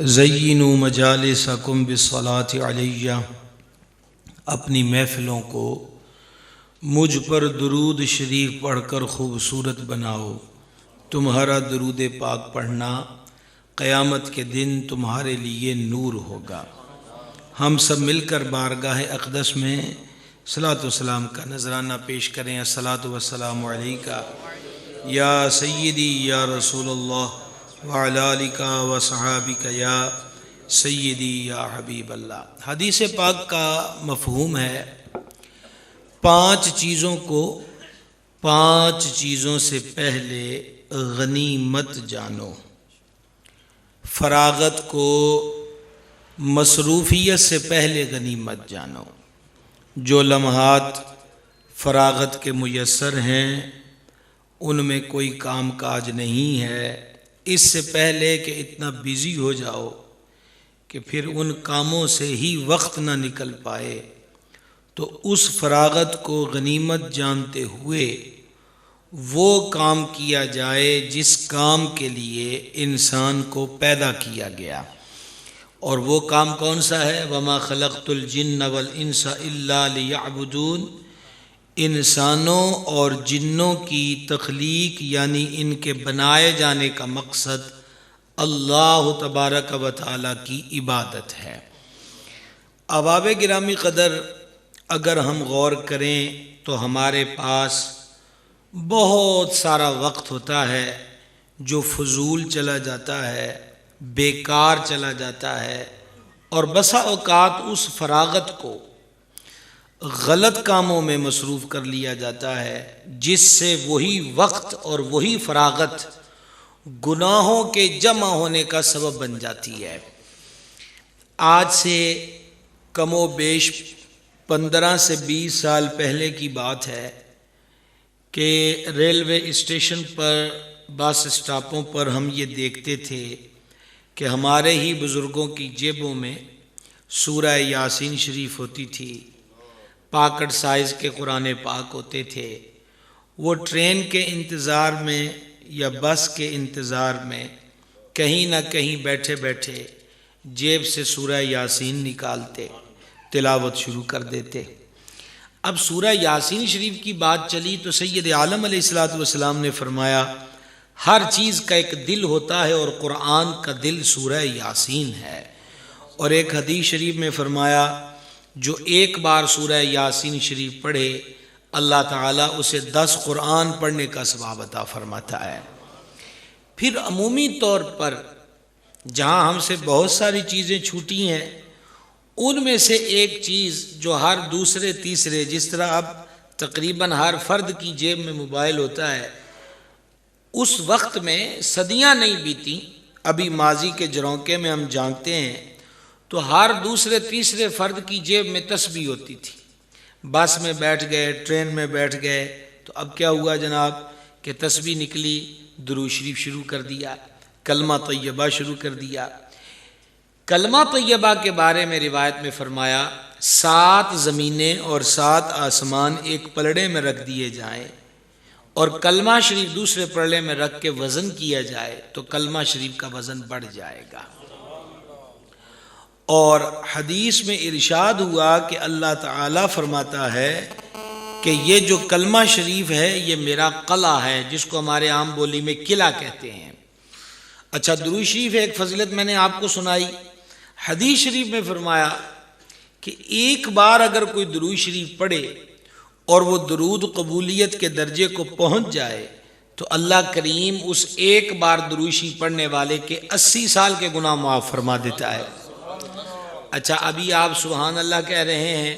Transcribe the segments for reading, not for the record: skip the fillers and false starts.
زینوا مجالسکم بالصلاۃ علیہ، اپنی محفلوں کو مجھ پر درود شریف پڑھ کر خوبصورت بناؤ۔ تمہارا درود پاک پڑھنا قیامت کے دن تمہارے لیے نور ہوگا۔ ہم سب مل کر بارگاہ اقدس میں صلاۃ و سلام کا نذرانہ پیش کریں۔ الصلاۃ والسلام علیک یا سیدی یا رسول اللہ وعلی آلک وصحابک یا سیدی یا حبیب اللہ۔ حدیث پاک کا مفہوم ہے 5 چیزوں کو 5 چیزوں سے پہلے غنیمت جانو۔ فراغت کو مصروفیت سے پہلے غنیمت جانو۔ جو لمحات فراغت کے میسر ہیں ان میں کوئی کام کاج نہیں ہے، اس سے پہلے کہ اتنا بیزی ہو جاؤ کہ پھر ان کاموں سے ہی وقت نہ نکل پائے، تو اس فراغت کو غنیمت جانتے ہوئے وہ کام کیا جائے جس کام کے لیے انسان کو پیدا کیا گیا۔ اور وہ کام کون سا ہے؟ وَمَا خَلَقْتُ الْجِنَّ وَالْإِنسَ إِلَّا لِيَعْبُدُونَ۔ انسانوں اور جنوں کی تخلیق یعنی ان کے بنائے جانے کا مقصد اللہ تبارک و تعالیٰ کی عبادت ہے۔ احباب گرامی قدر، اگر ہم غور کریں تو ہمارے پاس بہت سارا وقت ہوتا ہے جو فضول چلا جاتا ہے، بیکار چلا جاتا ہے، اور بسا اوقات اس فراغت کو غلط کاموں میں مصروف کر لیا جاتا ہے، جس سے وہی وقت اور وہی فراغت گناہوں کے جمع ہونے کا سبب بن جاتی ہے۔ آج سے کم و بیش 15 سے 20 سال پہلے کی بات ہے کہ ریلوے اسٹیشن پر، بس اسٹاپوں پر ہم یہ دیکھتے تھے کہ ہمارے ہی بزرگوں کی جیبوں میں سورہ یاسین شریف ہوتی تھی، پاکٹ سائز کے قرآن پاک ہوتے تھے۔ وہ ٹرین کے انتظار میں یا بس کے انتظار میں کہیں نہ کہیں بیٹھے بیٹھے جیب سے سورہ یاسین نکالتے، تلاوت شروع کر دیتے۔ اب سورہ یاسین شریف کی بات چلی تو سید عالم علیہ السلام نے فرمایا ہر چیز کا ایک دل ہوتا ہے اور قرآن کا دل سورہ یاسین ہے۔ اور ایک حدیث شریف میں فرمایا جو ایک بار سورہ یاسین شریف پڑھے اللہ تعالیٰ اسے 10 قرآن پڑھنے کا ثواب عطا فرماتا ہے۔ پھر عمومی طور پر جہاں ہم سے بہت ساری چیزیں چھوٹی ہیں، ان میں سے ایک چیز جو ہر دوسرے تیسرے، جس طرح اب تقریباً ہر فرد کی جیب میں موبائل ہوتا ہے، اس وقت میں صدیاں نہیں بیتی، ابھی ماضی کے جھرونکے میں ہم جانتے ہیں تو ہر دوسرے تیسرے فرد کی جیب میں تسبیح ہوتی تھی۔ بس میں بیٹھ گئے، ٹرین میں بیٹھ گئے تو اب کیا ہوا جناب کہ تسبیح نکلی، درود شریف شروع کر دیا، کلمہ طیبہ شروع کر دیا۔ کلمہ طیبہ کے بارے میں روایت میں فرمایا 7 زمینیں اور 7 آسمان ایک پلڑے میں رکھ دیے جائیں اور کلمہ شریف دوسرے پلڑے میں رکھ کے وزن کیا جائے تو کلمہ شریف کا وزن بڑھ جائے گا۔ اور حدیث میں ارشاد ہوا کہ اللہ تعالیٰ فرماتا ہے کہ یہ جو کلمہ شریف ہے یہ میرا قلعہ ہے، جس کو ہمارے عام بولی میں قلعہ کہتے ہیں۔ اچھا، درود شریف ایک فضیلت میں نے آپ کو سنائی، حدیث شریف میں فرمایا کہ ایک بار اگر کوئی درود شریف پڑھے اور وہ درود قبولیت کے درجے کو پہنچ جائے تو اللہ کریم اس ایک بار درود شریف پڑھنے والے کے 80 سال کے گناہ معاف فرما دیتا ہے۔ اچھا، ابھی آپ سبحان اللہ کہہ رہے ہیں،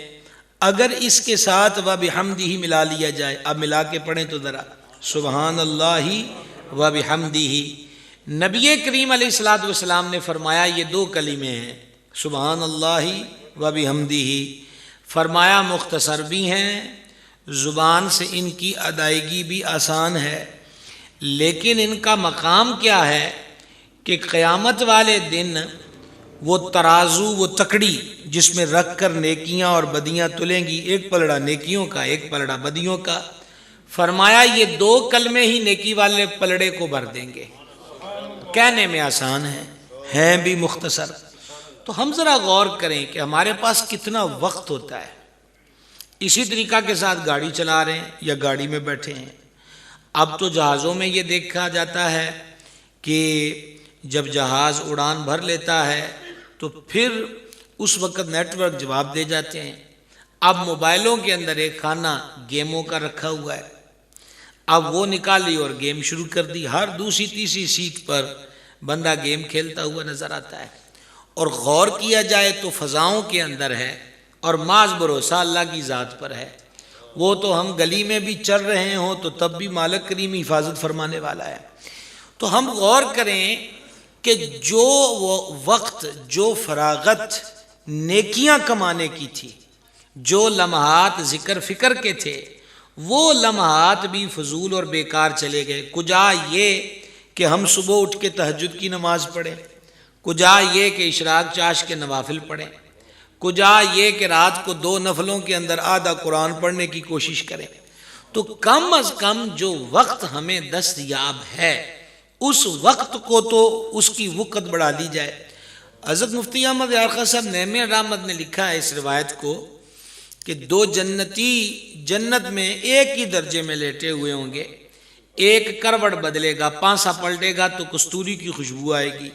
اگر اس کے ساتھ وَبِحَمْدِهِ ملا لیا جائے، اب ملا کے پڑھیں تو ذرا سبحان اللہ وَبِحَمْدِهِ۔ نبی کریم علیہ السلام نے فرمایا یہ 2 کلمے ہیں، سبحان اللہ وَبِحَمْدِهِ، فرمایا مختصر بھی ہیں، زبان سے ان کی ادائیگی بھی آسان ہے، لیکن ان کا مقام کیا ہے کہ قیامت والے دن وہ ترازو، وہ تکڑی جس میں رکھ کر نیکیاں اور بدیاں تلیں گی، ایک پلڑا نیکیوں کا ایک پلڑا بدیوں کا، فرمایا یہ 2 کلمے ہی نیکی والے پلڑے کو بھر دیں گے۔ کہنے میں آسان ہیں بھی مختصر۔ تو ہم ذرا غور کریں کہ ہمارے پاس کتنا وقت ہوتا ہے۔ اسی طریقہ کے ساتھ گاڑی چلا رہے ہیں یا گاڑی میں بیٹھے ہیں۔ اب تو جہازوں میں یہ دیکھا جاتا ہے کہ جب جہاز اڑان بھر لیتا ہے تو پھر اس وقت نیٹ ورک جواب دے جاتے ہیں۔ اب موبائلوں کے اندر ایک خانہ گیموں کا رکھا ہوا ہے، اب وہ نکالی اور گیم شروع کر دی، ہر دوسری تیسری سیٹ پر بندہ گیم کھیلتا ہوا نظر آتا ہے۔ اور غور کیا جائے تو فضاؤں کے اندر ہے اور محض بھروسہ اللہ کی ذات پر ہے۔ وہ تو ہم گلی میں بھی چل رہے ہوں تو تب بھی مالک کریم حفاظت فرمانے والا ہے۔ تو ہم غور کریں کہ جو وقت، جو فراغت نیکیاں کمانے کی تھی، جو لمحات ذکر فکر کے تھے، وہ لمحات بھی فضول اور بیکار چلے گئے۔ کجا یہ کہ ہم صبح اٹھ کے تہجد کی نماز پڑھیں، کجا یہ کہ اشراق چاش کے نوافل پڑھیں، کجا یہ کہ رات کو 2 نفلوں کے اندر آدھا قرآن پڑھنے کی کوشش کریں۔ تو کم از کم جو وقت ہمیں دستیاب ہے اس وقت کو تو اس کی وقت بڑھا دی جائے۔ حضرت مفتی احمد یارخا صاحب نعیم رحمت نے لکھا ہے اس روایت کو کہ 2 جنتی جنت میں ایک ہی درجے میں لیٹے ہوئے ہوں گے، ایک کروٹ بدلے گا، پانسا پلٹے گا تو کستوری کی خوشبو آئے گی،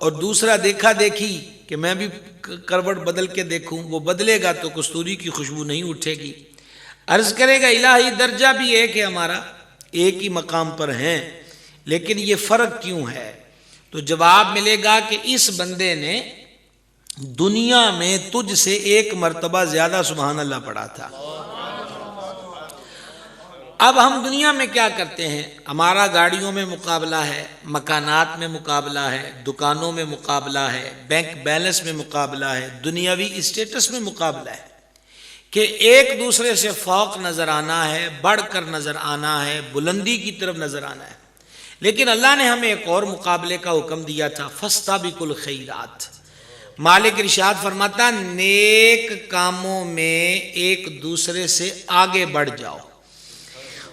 اور دوسرا دیکھا دیکھی کہ میں بھی کروٹ بدل کے دیکھوں، وہ بدلے گا تو کستوری کی خوشبو نہیں اٹھے گی۔ عرض کرے گا الہی درجہ بھی ایک ہے، ہمارا ایک ہی مقام پر ہیں، لیکن یہ فرق کیوں ہے؟ تو جواب ملے گا کہ اس بندے نے دنیا میں تجھ سے 1 مرتبہ زیادہ سبحان اللہ پڑھا تھا۔ اب ہم دنیا میں کیا کرتے ہیں؟ ہمارا گاڑیوں میں مقابلہ ہے، مکانات میں مقابلہ ہے، دکانوں میں مقابلہ ہے، بینک بیلنس میں مقابلہ ہے، دنیاوی اسٹیٹس میں مقابلہ ہے کہ ایک دوسرے سے فوق نظر آنا ہے، بڑھ کر نظر آنا ہے، بلندی کی طرف نظر آنا ہے۔ لیکن اللہ نے ہمیں ایک اور مقابلے کا حکم دیا تھا، فاستبقوا الخیرات۔ مالک ارشاد فرماتا نیک کاموں میں ایک دوسرے سے آگے بڑھ جاؤ۔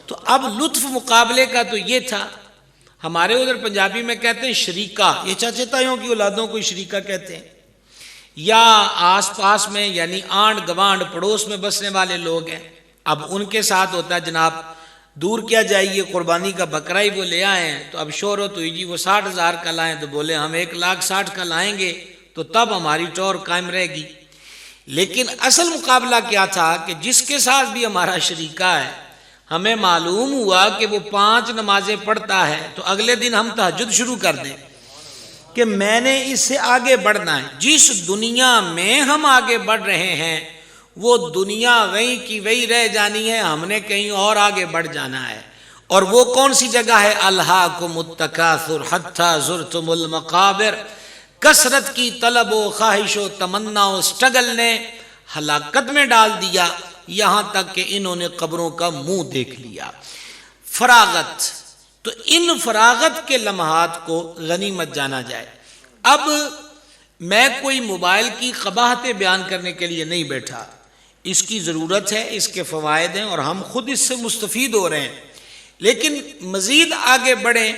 تو اب لطف مقابلے کا تو یہ تھا، ہمارے ادھر پنجابی میں کہتے ہیں شریکہ، یہ چاچے تائیوں کی اولادوں کو شریکہ کہتے ہیں، یا آس پاس میں یعنی آنڈ گوانڈ پڑوس میں بسنے والے لوگ ہیں۔ اب ان کے ساتھ ہوتا ہے جناب دور کیا جائیے، قربانی کا بکرا ہی وہ لے آئے ہیں، تو اب شور ہو تو جی وہ 60,000 کا لائیں، تو بولے ہم 1,60,000 کا لائیں گے تو تب ہماری ٹور قائم رہے گی۔ لیکن اصل مقابلہ کیا تھا کہ جس کے ساتھ بھی ہمارا شریکہ ہے، ہمیں معلوم ہوا کہ وہ 5 نمازیں پڑھتا ہے، تو اگلے دن ہم تہجد شروع کر دیں کہ میں نے اس سے آگے بڑھنا ہے۔ جس دنیا میں ہم آگے بڑھ رہے ہیں وہ دنیا وہیں کی وہیں رہ جانی ہے، ہم نے کہیں اور آگے بڑھ جانا ہے۔ اور وہ کون سی جگہ ہے؟ الہاکم التکاثر حتی زرتم المقابر، کثرت کی طلب و خواہش و تمنا و سٹرگل نے ہلاکت میں ڈال دیا، یہاں تک کہ انہوں نے قبروں کا منہ دیکھ لیا۔ فراغت، تو ان فراغت کے لمحات کو غنیمت جانا جائے۔ اب میں کوئی موبائل کی قباحتیں بیان کرنے کے لیے نہیں بیٹھا، اس کی ضرورت ہے، اس کے فوائد ہیں اور ہم خود اس سے مستفید ہو رہے ہیں، لیکن مزید آگے بڑھیں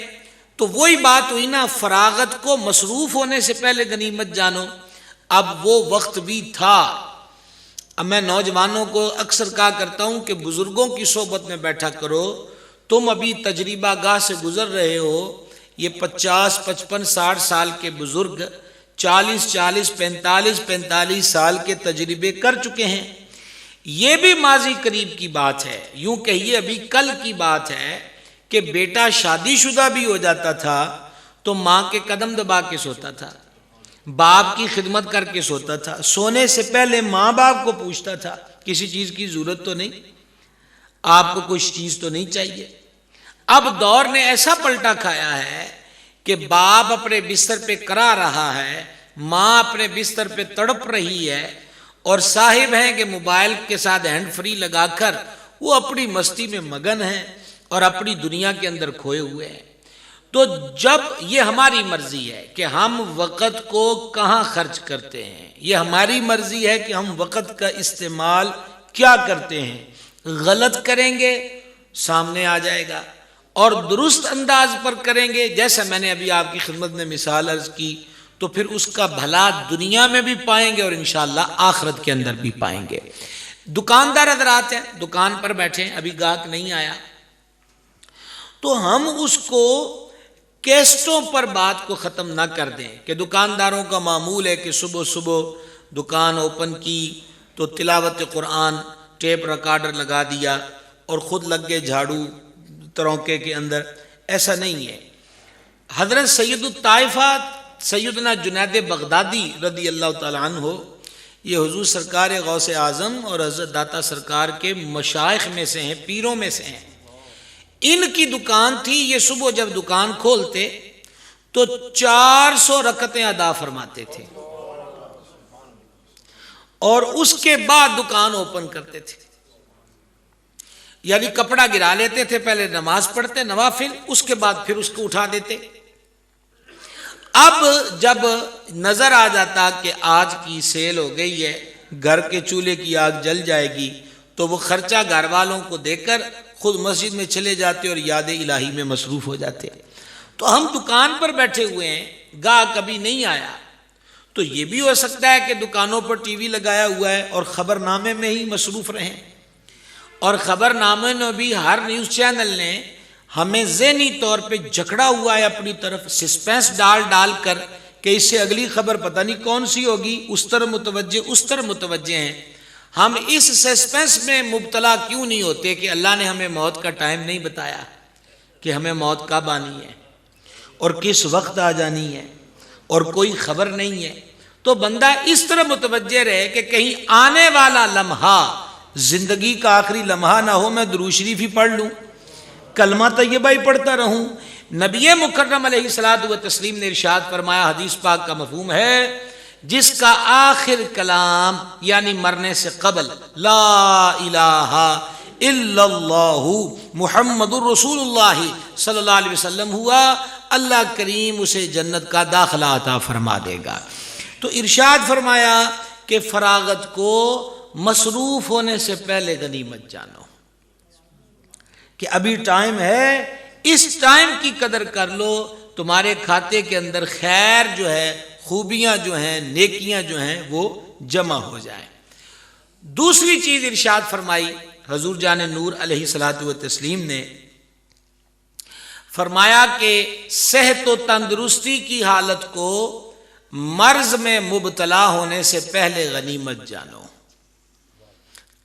تو وہی بات ہوئی نا، فراغت کو مصروف ہونے سے پہلے غنیمت جانو۔ اب وہ وقت بھی تھا۔ اب میں نوجوانوں کو اکثر کہا کرتا ہوں کہ بزرگوں کی صحبت میں بیٹھا کرو، تم ابھی تجربہ گاہ سے گزر رہے ہو، یہ 50، 55، 60 سال کے بزرگ 40، 45 سال کے تجربے کر چکے ہیں۔ یہ بھی ماضی قریب کی بات ہے، یوں کہیے ابھی کل کی بات ہے کہ بیٹا شادی شدہ بھی ہو جاتا تھا تو ماں کے قدم دبا کے سوتا تھا، باپ کی خدمت کر کے سوتا تھا، سونے سے پہلے ماں باپ کو پوچھتا تھا کسی چیز کی ضرورت تو نہیں، آپ کو کچھ چیز تو نہیں چاہیے۔ اب دور نے ایسا پلٹا کھایا ہے کہ باپ اپنے بستر پہ کرا رہا ہے، ماں اپنے بستر پہ تڑپ رہی ہے، اور صاحب ہیں کہ موبائل کے ساتھ ہینڈ فری لگا کر وہ اپنی مستی میں مگن ہیں اور اپنی دنیا کے اندر کھوئے ہوئے ہیں۔ تو جب یہ ہماری مرضی ہے کہ ہم وقت کو کہاں خرچ کرتے ہیں، یہ ہماری مرضی ہے کہ ہم وقت کا استعمال کیا کرتے ہیں۔ غلط کریں گے سامنے آ جائے گا، اور درست انداز پر کریں گے، جیسا میں نے ابھی آپ کی خدمت میں مثال عرض کی، تو پھر اس کا بھلا دنیا میں بھی پائیں گے اور انشاءاللہ آخرت کے اندر بھی پائیں گے۔ دکاندار حضرات ہیں، دکان پر بیٹھے ہیں، ابھی گاہک نہیں آیا، تو ہم اس کو کیسٹوں پر بات کو ختم نہ کر دیں کہ دکانداروں کا معمول ہے کہ صبح صبح دکان اوپن کی تو تلاوت قرآن ٹیپ ریکارڈر لگا دیا اور خود لگ گئے جھاڑو تروکے کے اندر۔ ایسا نہیں ہے۔ حضرت سید الطائفہ سیدنا جنید بغدادی رضی اللہ تعالیٰ عنہ، یہ حضور سرکار غوث اعظم اور حضرت داتا سرکار کے مشائخ میں سے ہیں، پیروں میں سے ہیں۔ ان کی دکان تھی، یہ صبح جب دکان کھولتے تو 400 رکعتیں ادا فرماتے تھے اور اس کے بعد دکان اوپن کرتے تھے، یعنی کپڑا گرا لیتے تھے، پہلے نماز پڑھتے نوافل، اس کے بعد پھر اس کو اٹھا دیتے۔ اب جب نظر آ جاتا کہ آج کی سیل ہو گئی ہے، گھر کے چولہے کی آگ جل جائے گی، تو وہ خرچہ گھر والوں کو دے کر خود مسجد میں چلے جاتے اور یاد الہی میں مصروف ہو جاتے۔ تو ہم دکان پر بیٹھے ہوئے ہیں، گاہک کبھی نہیں آیا، تو یہ بھی ہو سکتا ہے کہ دکانوں پر ٹی وی لگایا ہوا ہے اور خبر نامے میں ہی مصروف رہیں، اور خبر نامے میں بھی ہر نیوز چینل نے ہمیں ذہنی طور پہ جکڑا ہوا ہے اپنی طرف، سسپینس ڈال ڈال کر کہ اس سے اگلی خبر پتہ نہیں کون سی ہوگی، اس طرح متوجہ ہیں۔ ہم اس سسپینس میں مبتلا کیوں نہیں ہوتے کہ اللہ نے ہمیں موت کا ٹائم نہیں بتایا کہ ہمیں موت کب آنی ہے اور کس وقت آ جانی ہے اور کوئی خبر نہیں ہے۔ تو بندہ اس طرح متوجہ رہے کہ کہیں آنے والا لمحہ زندگی کا آخری لمحہ نہ ہو، میں درود شریف ہی پڑھ لوں، کلمہ طیبہ ہی پڑھتا رہوں۔ نبی مکرم علیہ الصلوۃ والتسلیم نے ارشاد فرمایا، حدیث پاک کا مفہوم ہے، جس کا آخر کلام یعنی مرنے سے قبل لا الہ الا اللہ محمد الرسول اللہ صلی اللہ علیہ وسلم ہوا، اللہ کریم اسے جنت کا داخلہ عطا فرما دے گا۔ تو ارشاد فرمایا کہ فراغت کو مصروف ہونے سے پہلے غنیمت جانو کہ ابھی ٹائم ہے، اس ٹائم کی قدر کر لو، تمہارے کھاتے کے اندر خیر جو ہے، خوبیاں جو ہیں، نیکیاں جو ہیں وہ جمع ہو جائیں۔ دوسری چیز ارشاد فرمائی حضور جان نور علیہ الصلوۃ والتسلیم نے، فرمایا کہ صحت و تندرستی کی حالت کو مرض میں مبتلا ہونے سے پہلے غنیمت جانو۔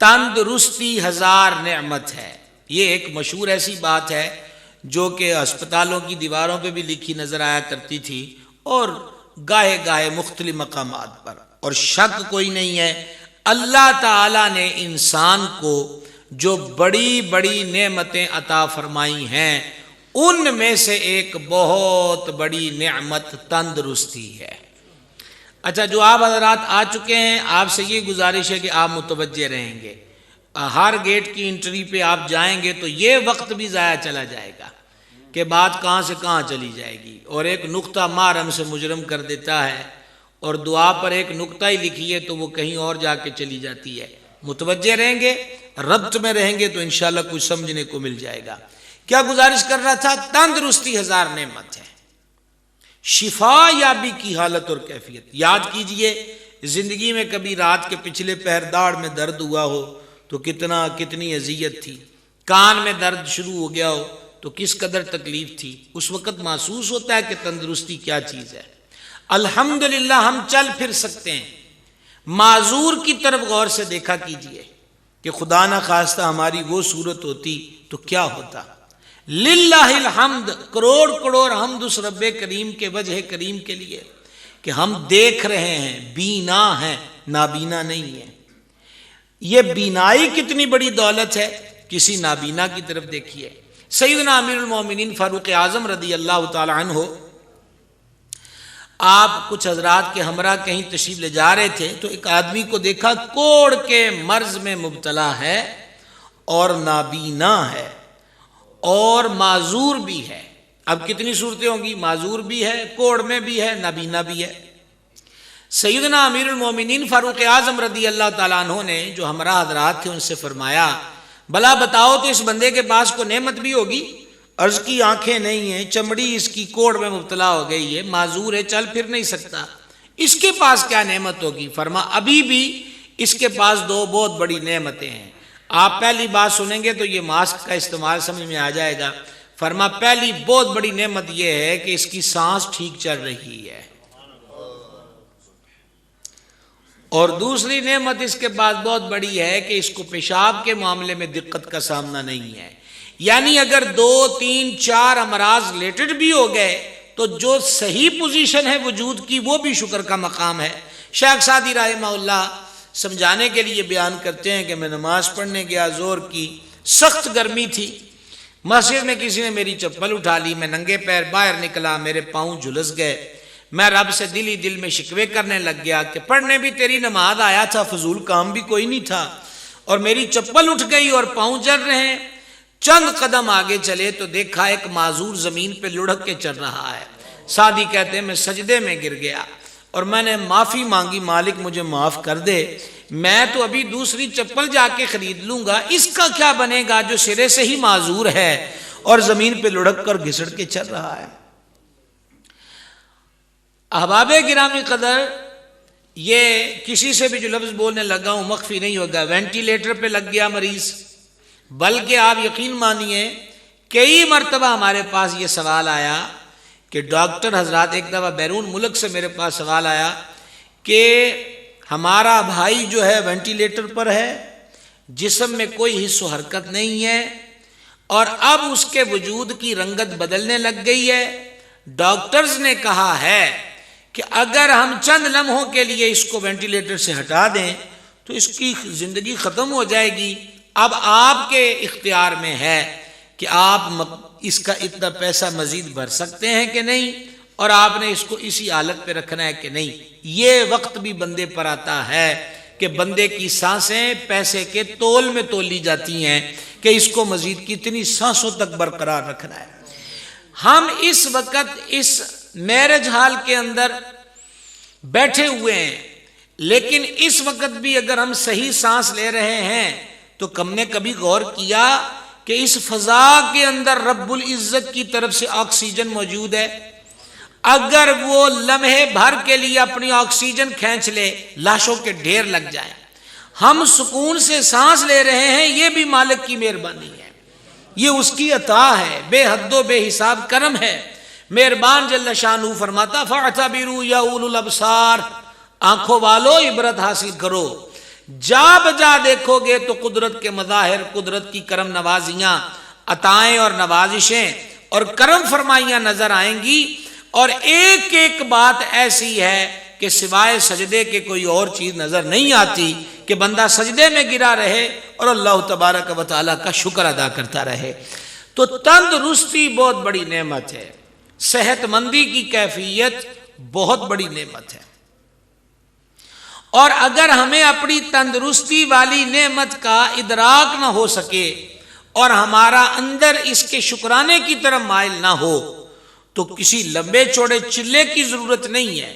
تندرستی ہزار نعمت ہے، یہ ایک مشہور ایسی بات ہے جو کہ ہسپتالوں کی دیواروں پہ بھی لکھی نظر آیا کرتی تھی اور گاہے گاہے مختلف مقامات پر، اور شک کوئی نہیں ہے اللہ تعالیٰ نے انسان کو جو بڑی بڑی نعمتیں عطا فرمائی ہیں ان میں سے ایک بہت بڑی نعمت تندرستی ہے۔ اچھا، جو آپ حضرات آ چکے ہیں، آپ سے یہ گزارش ہے کہ آپ متوجہ رہیں گے، ہر گیٹ کی انٹری پہ آپ جائیں گے تو یہ وقت بھی ضائع چلا جائے گا کہ بات کہاں سے کہاں چلی جائے گی، اور ایک نقطہ محرم سے مجرم کر دیتا ہے، اور دعا پر ایک نقطہ ہی لکھی ہے تو وہ کہیں اور جا کے چلی جاتی ہے۔ متوجہ رہیں گے، ربط میں رہیں گے تو انشاءاللہ کچھ سمجھنے کو مل جائے گا۔ کیا گزارش کر رہا تھا؟ تندرستی ہزار نعمت ہے، شفا یابی کی حالت اور کیفیت۔ یاد کیجئے زندگی میں کبھی رات کے پچھلے پہر داڑھ میں درد ہوا ہو تو کتنی اذیت تھی، کان میں درد شروع ہو گیا ہو تو کس قدر تکلیف تھی، اس وقت محسوس ہوتا ہے کہ تندرستی کیا چیز ہے۔ الحمدللہ ہم چل پھر سکتے ہیں۔ معذور کی طرف غور سے دیکھا کیجئے کہ خدا نہ خواستہ ہماری وہ صورت ہوتی تو کیا ہوتا۔ للہ الحمد، کروڑ کروڑ حمد اس رب کریم کے وجہ کریم کے لیے کہ ہم دیکھ رہے ہیں، بینا ہیں، نابینا نہیں ہیں۔ یہ بینائی کتنی بڑی دولت ہے، کسی نابینا کی طرف دیکھیے۔ سیدنا امیر المومنین فاروق اعظم رضی اللہ تعالی عنہ، آپ کچھ حضرات کے ہمراہ کہیں تشریف لے جا رہے تھے تو ایک آدمی کو دیکھا کوڑ کے مرض میں مبتلا ہے اور نابینا ہے اور معذور بھی ہے۔ اب کتنی صورتیں ہوں گی، معذور بھی ہے، کوڑ میں بھی ہے، نابینا بھی ہے۔ سیدنا امیر المومنین فاروق اعظم رضی اللہ تعالیٰ عنہ نے جو ہمراہ حضرات تھے ان سے فرمایا، بھلا بتاؤ تو اس بندے کے پاس کو نعمت بھی ہوگی عرض کی آنکھیں نہیں ہیں، چمڑی اس کی کوڑ میں مبتلا ہو گئی ہے، معذور ہے، چل پھر نہیں سکتا، اس کے پاس کیا نعمت ہوگی؟ فرما ابھی بھی اس کے پاس دو بہت بڑی نعمتیں ہیں۔ آپ پہلی بات سنیں گے تو یہ ماسک کا استعمال سمجھ میں آ جائے گا۔ فرما پہلی بہت بڑی نعمت یہ ہے کہ اس کی سانس ٹھیک چل رہی ہے، اور دوسری نعمت اس کے بعد بہت بڑی ہے کہ اس کو پیشاب کے معاملے میں دقت کا سامنا نہیں ہے۔ یعنی اگر 2 3 4 امراض ریلیٹڈ بھی ہو گئے تو جو صحیح پوزیشن ہے وجود کی وہ بھی شکر کا مقام ہے۔ شیخ سعدی رحمہ اللہ سمجھانے کے لیے بیان کرتے ہیں کہ میں نماز پڑھنے گیا، زور کی سخت گرمی تھی، مسجد میں کسی نے میری چپل اٹھا لی، میں ننگے پیر باہر نکلا، میرے پاؤں جھلس گئے، میں رب سے دل ہی دل میں شکوے کرنے لگ گیا کہ پڑھنے بھی تیری نماز آیا تھا، فضول کام بھی کوئی نہیں تھا، اور میری چپل اٹھ گئی اور پاؤں جل رہے ہیں۔ چند قدم آگے چلے تو دیکھا ایک معذور زمین پہ لڑھک کے چل رہا ہے۔ سعدی کہتے ہیں میں سجدے میں گر گیا اور میں نے معافی مانگی، مالک مجھے معاف کر دے، میں تو ابھی دوسری چپل جا کے خرید لوں گا، اس کا کیا بنے گا جو سرے سے ہی معذور ہے اور زمین پہ لڑھک کر گھسڑ کے چل رہا ہے۔ احباب گرامی قدر، یہ کسی سے بھی جو لفظ بولنے لگا ہوں مخفی نہیں ہوگا، وینٹیلیٹر پہ لگ گیا مریض، بلکہ آپ یقین مانیے کئی مرتبہ ہمارے پاس یہ سوال آیا کہ ڈاکٹر حضرات، ایک دفعہ بیرون ملک سے میرے پاس سوال آیا کہ ہمارا بھائی جو ہے وینٹیلیٹر پر ہے، جسم میں کوئی حس و حرکت نہیں ہے، اور اب اس کے وجود کی رنگت بدلنے لگ گئی ہے، ڈاکٹرز نے کہا ہے کہ اگر ہم چند لمحوں کے لیے اس کو وینٹیلیٹر سے ہٹا دیں تو اس کی زندگی ختم ہو جائے گی، اب آپ کے اختیار میں ہے کہ آپ اس کا اتنا پیسہ مزید بھر سکتے ہیں کہ نہیں، اور آپ نے اس کو اسی حالت پہ رکھنا ہے کہ نہیں۔ یہ وقت بھی بندے پر آتا ہے کہ بندے کی سانسیں پیسے کے تول میں تولی جاتی ہیں کہ اس کو مزید کتنی سانسوں تک برقرار رکھنا ہے۔ ہم اس وقت اس میرج ہال کے اندر بیٹھے ہوئے ہیں، لیکن اس وقت بھی اگر ہم صحیح سانس لے رہے ہیں تو ہم نے کبھی غور کیا کہ اس فضا کے اندر رب العزت کی طرف سے آکسیجن موجود ہے؟ اگر وہ لمحے بھر کے لیے اپنی آکسیجن کھینچ لے، لاشوں کے ڈھیر لگ جائیں، ہم سکون سے سانس لے رہے ہیں، یہ بھی مالک کی مہربانی ہے، یہ اس کی عطا ہے، بے حد و بے حساب کرم ہے۔ مہربان جل شانہ فرماتا فاعتبروا یا اولو الابصار، آنکھوں والو عبرت حاصل کرو، جا بجا دیکھو گے تو قدرت کے مظاہر، قدرت کی کرم نوازیاں، عطائیں اور نوازشیں اور کرم فرمائیاں نظر آئیں گی، اور ایک ایک بات ایسی ہے کہ سوائے سجدے کے کوئی اور چیز نظر نہیں آتی کہ بندہ سجدے میں گرا رہے اور اللہ تبارک و تعالیٰ کا شکر ادا کرتا رہے۔ تو تندرستی بہت بڑی نعمت ہے، صحت مندی کی کیفیت بہت بڑی نعمت ہے، اور اگر ہمیں اپنی تندرستی والی نعمت کا ادراک نہ ہو سکے اور ہمارا اندر اس کے شکرانے کی طرف مائل نہ ہو تو کسی لمبے چوڑے چلے کی ضرورت نہیں ہے،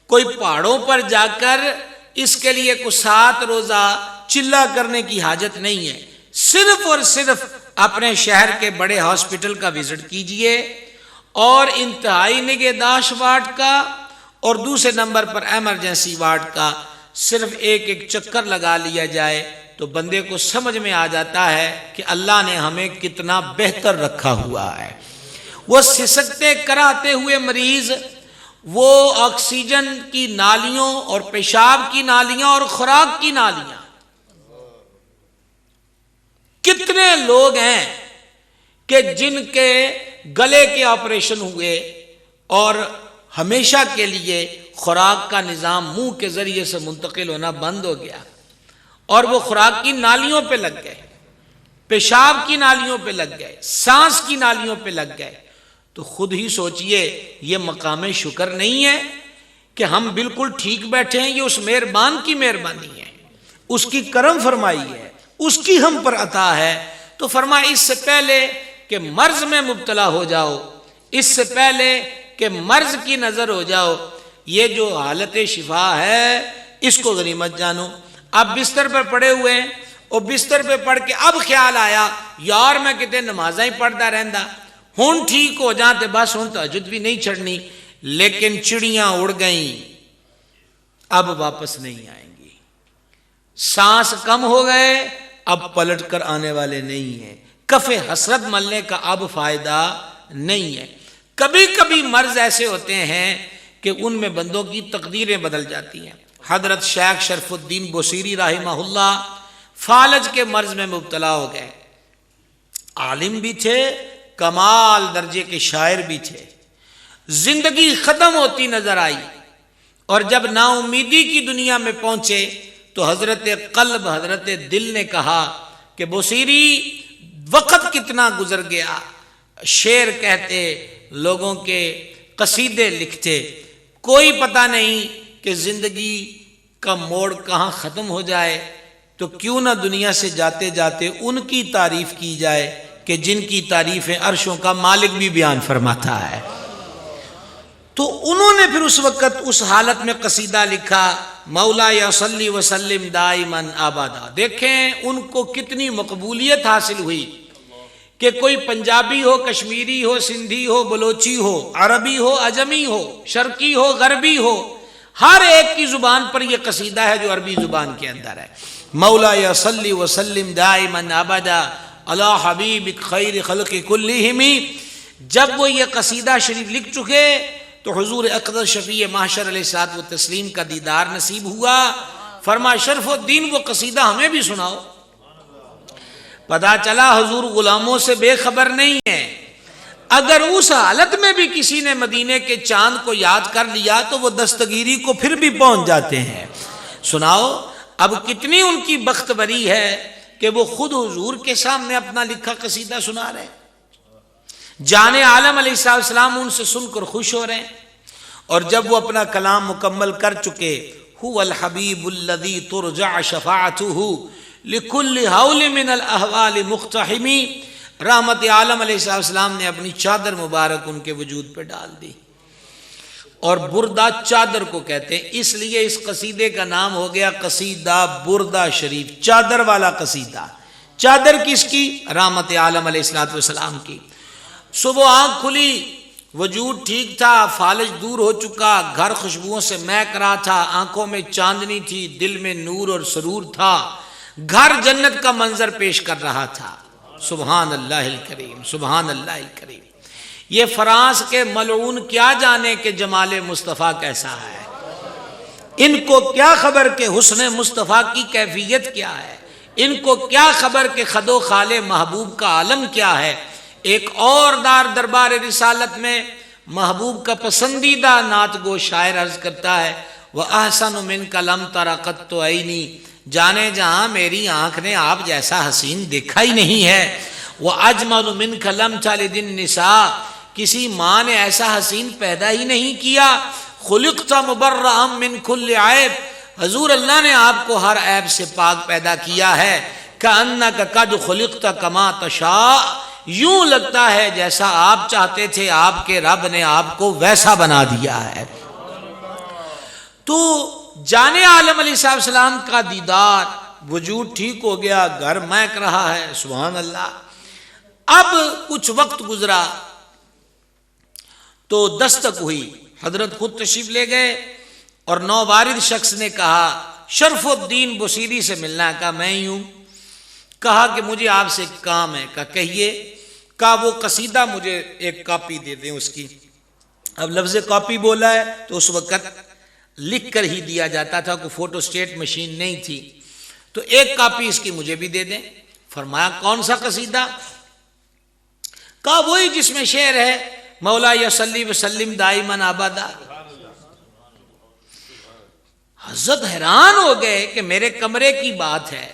کوئی پہاڑوں پر جا کر اس کے لیے کوئی 7 روزہ چلہ کرنے کی حاجت نہیں ہے، صرف اور صرف اپنے شہر کے بڑے ہاسپٹل کا وزٹ کیجئے اور انتہائی نگہداشت وارڈ کا اور دوسرے نمبر پر ایمرجنسی وارڈ کا صرف ایک چکر لگا لیا جائے تو بندے کو سمجھ میں آ جاتا ہے کہ اللہ نے ہمیں کتنا بہتر رکھا ہوا ہے۔ وہ سسکتے کراتے ہوئے مریض، وہ آکسیجن کی نالیوں اور پیشاب کی نالیاں اور خوراک کی نالیاں، کتنے لوگ ہیں کہ جن کے گلے کے آپریشن ہوئے اور ہمیشہ کے لیے خوراک کا نظام منہ کے ذریعے سے منتقل ہونا بند ہو گیا اور وہ خوراک کی نالیوں پہ لگ گئے، پیشاب کی نالیوں پہ لگ گئے، سانس کی نالیوں پہ لگ گئے، تو خود ہی سوچئے یہ مقام شکر نہیں ہے کہ ہم بالکل ٹھیک بیٹھے ہیں؟ یہ اس مہربان کی مہربانی ہے، اس کی کرم فرمائی ہے، اس کی ہم پر عطا ہے۔ تو فرمایا اس سے پہلے کہ مرض میں مبتلا ہو جاؤ، اس سے پہلے کہ مرض کی نظر ہو جاؤ، یہ جو حالت شفا ہے اس کو غنیمت جانو۔ آپ بستر پر پڑے ہوئے ہیں اور بستر پہ پڑھ کے اب خیال آیا یار میں کتے نمازاں ہی پڑھتا رہندا، ہن ٹھیک ہو جاں تے بس ہن تہجد بھی نہیں چھڑنی، لیکن چڑیاں اڑ گئیں، اب واپس نہیں آئیں گی، سانس کم ہو گئے، اب پلٹ کر آنے والے نہیں ہیں، کف حسرت ملنے کا اب فائدہ نہیں ہے۔ کبھی کبھی مرض ایسے ہوتے ہیں کہ ان میں بندوں کی تقدیریں بدل جاتی ہیں۔ حضرت شیخ شرف الدین بصیری رحمہ اللہ فالج کے مرض میں مبتلا ہو گئے، عالم بھی تھے، کمال درجے کے شاعر بھی تھے، زندگی ختم ہوتی نظر آئی، اور جب نا امیدی کی دنیا میں پہنچے تو حضرت قلب، حضرت دل نے کہا کہ بصیری وقت کتنا گزر گیا، شعر کہتے، لوگوں کے قصیدے لکھتے، کوئی پتہ نہیں کہ زندگی کا موڑ کہاں ختم ہو جائے، تو کیوں نہ دنیا سے جاتے جاتے ان کی تعریف کی جائے کہ جن کی تعریفیں عرشوں کا مالک بھی بیان فرماتا ہے۔ تو انہوں نے پھر اس وقت اس حالت میں قصیدہ لکھا، مولا یا صلی وسلم دائماً ابدا۔ دیکھیں ان کو کتنی مقبولیت حاصل ہوئی کہ کوئی پنجابی ہو، کشمیری ہو، سندھی ہو، بلوچی ہو، عربی ہو، عجمی ہو، شرقی ہو، غربی ہو، ہر ایک کی زبان پر یہ قصیدہ ہے جو عربی زبان کے اندر ہے۔ مولا یا صلی وسلم دائماً ابدا علی حبیبک خیر خلق کلہم۔ جب وہ یہ قصیدہ شریف لکھ چکے تو حضور اقدس شفیع محشر علیہ الصلوۃ والتسلیم کا دیدار نصیب ہوا۔ فرمایا شرف الدین وہ قصیدہ ہمیں بھی سناؤ۔ پتہ چلا حضور غلاموں سے بے خبر نہیں ہے، اگر اس حالت میں بھی کسی نے مدینے کے چاند کو یاد کر لیا تو وہ دستگیری کو پھر بھی پہنچ جاتے ہیں۔ سناؤ اب کتنی ان کی بخت بری ہے کہ وہ خود حضور کے سامنے اپنا لکھا قصیدہ سنا رہے ہیں، جان عالم علیہ السلام ان سے سن کر خوش ہو رہے ہیں، اور جب وہ اپنا کلام مکمل کر چکے، هو الحبیب الذی ترجع شفاعتہ لکل حول من الاحوال مقتحم، رحمت عالم علیہ السلام نے اپنی چادر مبارک ان کے وجود پہ ڈال دی، اور بردہ چادر کو کہتے ہیں، اس لیے اس قصیدے کا نام ہو گیا قصیدہ بردہ شریف، چادر والا قصیدہ۔ چادر کس کی؟ رحمت عالم علیہ السلام کی۔ صبح آنکھ کھلی، وجود ٹھیک تھا، فالج دور ہو چکا، گھر خوشبوؤں سے مہک رہا تھا، آنکھوں میں چاندنی تھی، دل میں نور اور سرور تھا، گھر جنت کا منظر پیش کر رہا تھا۔ سبحان اللہ الکریم، سبحان اللہ الکریم۔ یہ فرانس کے ملعون کیا جانے کہ جمال مصطفیٰ کیسا ہے، ان کو کیا خبر کہ حسن مصطفیٰ کی کیفیت کیا ہے، ان کو کیا خبر کہ خد و خال محبوب کا عالم کیا ہے۔ ایک اور دربار رسالت میں محبوب کا پسندیدہ نعت گو شاعر عرض کرتا ہے، وَأَحْسَنُ مِنْكَ لَمْ تَرَ قَطُّ عَيْنِي، جانے جہاں میری آنکھ نے آپ جیسا حسین دیکھا ہی نہیں ہے۔ وَأَجْمَلُ مِنْكَ لَمْ تَلِدِ النِّسَاء، کسی ماں نے ایسا حسین پیدا ہی نہیں کیا۔ خُلِقْتَ مُبَرَّأً مِنْ كُلِّ عَيْبٍ، حضور اللہ نے آپ کو ہر عیب سے پاک پیدا کیا ہے۔ كَأَنَّكَ قَدْ خُلِقْتَ كَمَا تَشَاءُ، یوں لگتا ہے جیسا آپ چاہتے تھے، آپ کے رب نے آپ کو ویسا بنا دیا ہے۔ تو جان عالم علیہ السلام کا دیدار، وجود ٹھیک ہو گیا، گھر مہک رہا ہے، سبحان اللہ۔ اب کچھ وقت گزرا تو دستک ہوئی، حضرت خود تشریف لے گئے، اور نوبارد شخص نے کہا شرف الدین بصیری سے ملنا ہے۔ کہا میں ہی ہوں۔ کہا کہ مجھے آپ سے ایک کام ہے۔ کہا کہیے۔ کہا وہ قصیدہ مجھے ایک کاپی دے دیں اس کی۔ اب لفظ کاپی بولا ہے تو اس وقت لکھ کر ہی دیا جاتا تھا، کوئی فوٹو سٹیٹ مشین نہیں تھی، تو ایک کاپی اس کی مجھے بھی دے دیں۔ فرمایا کون سا قصیدہ؟ کہا وہی جس میں شعر ہے، مولا یا صلی وسلم دائماً ابدا۔ حضرت حیران ہو گئے کہ میرے کمرے کی بات ہے،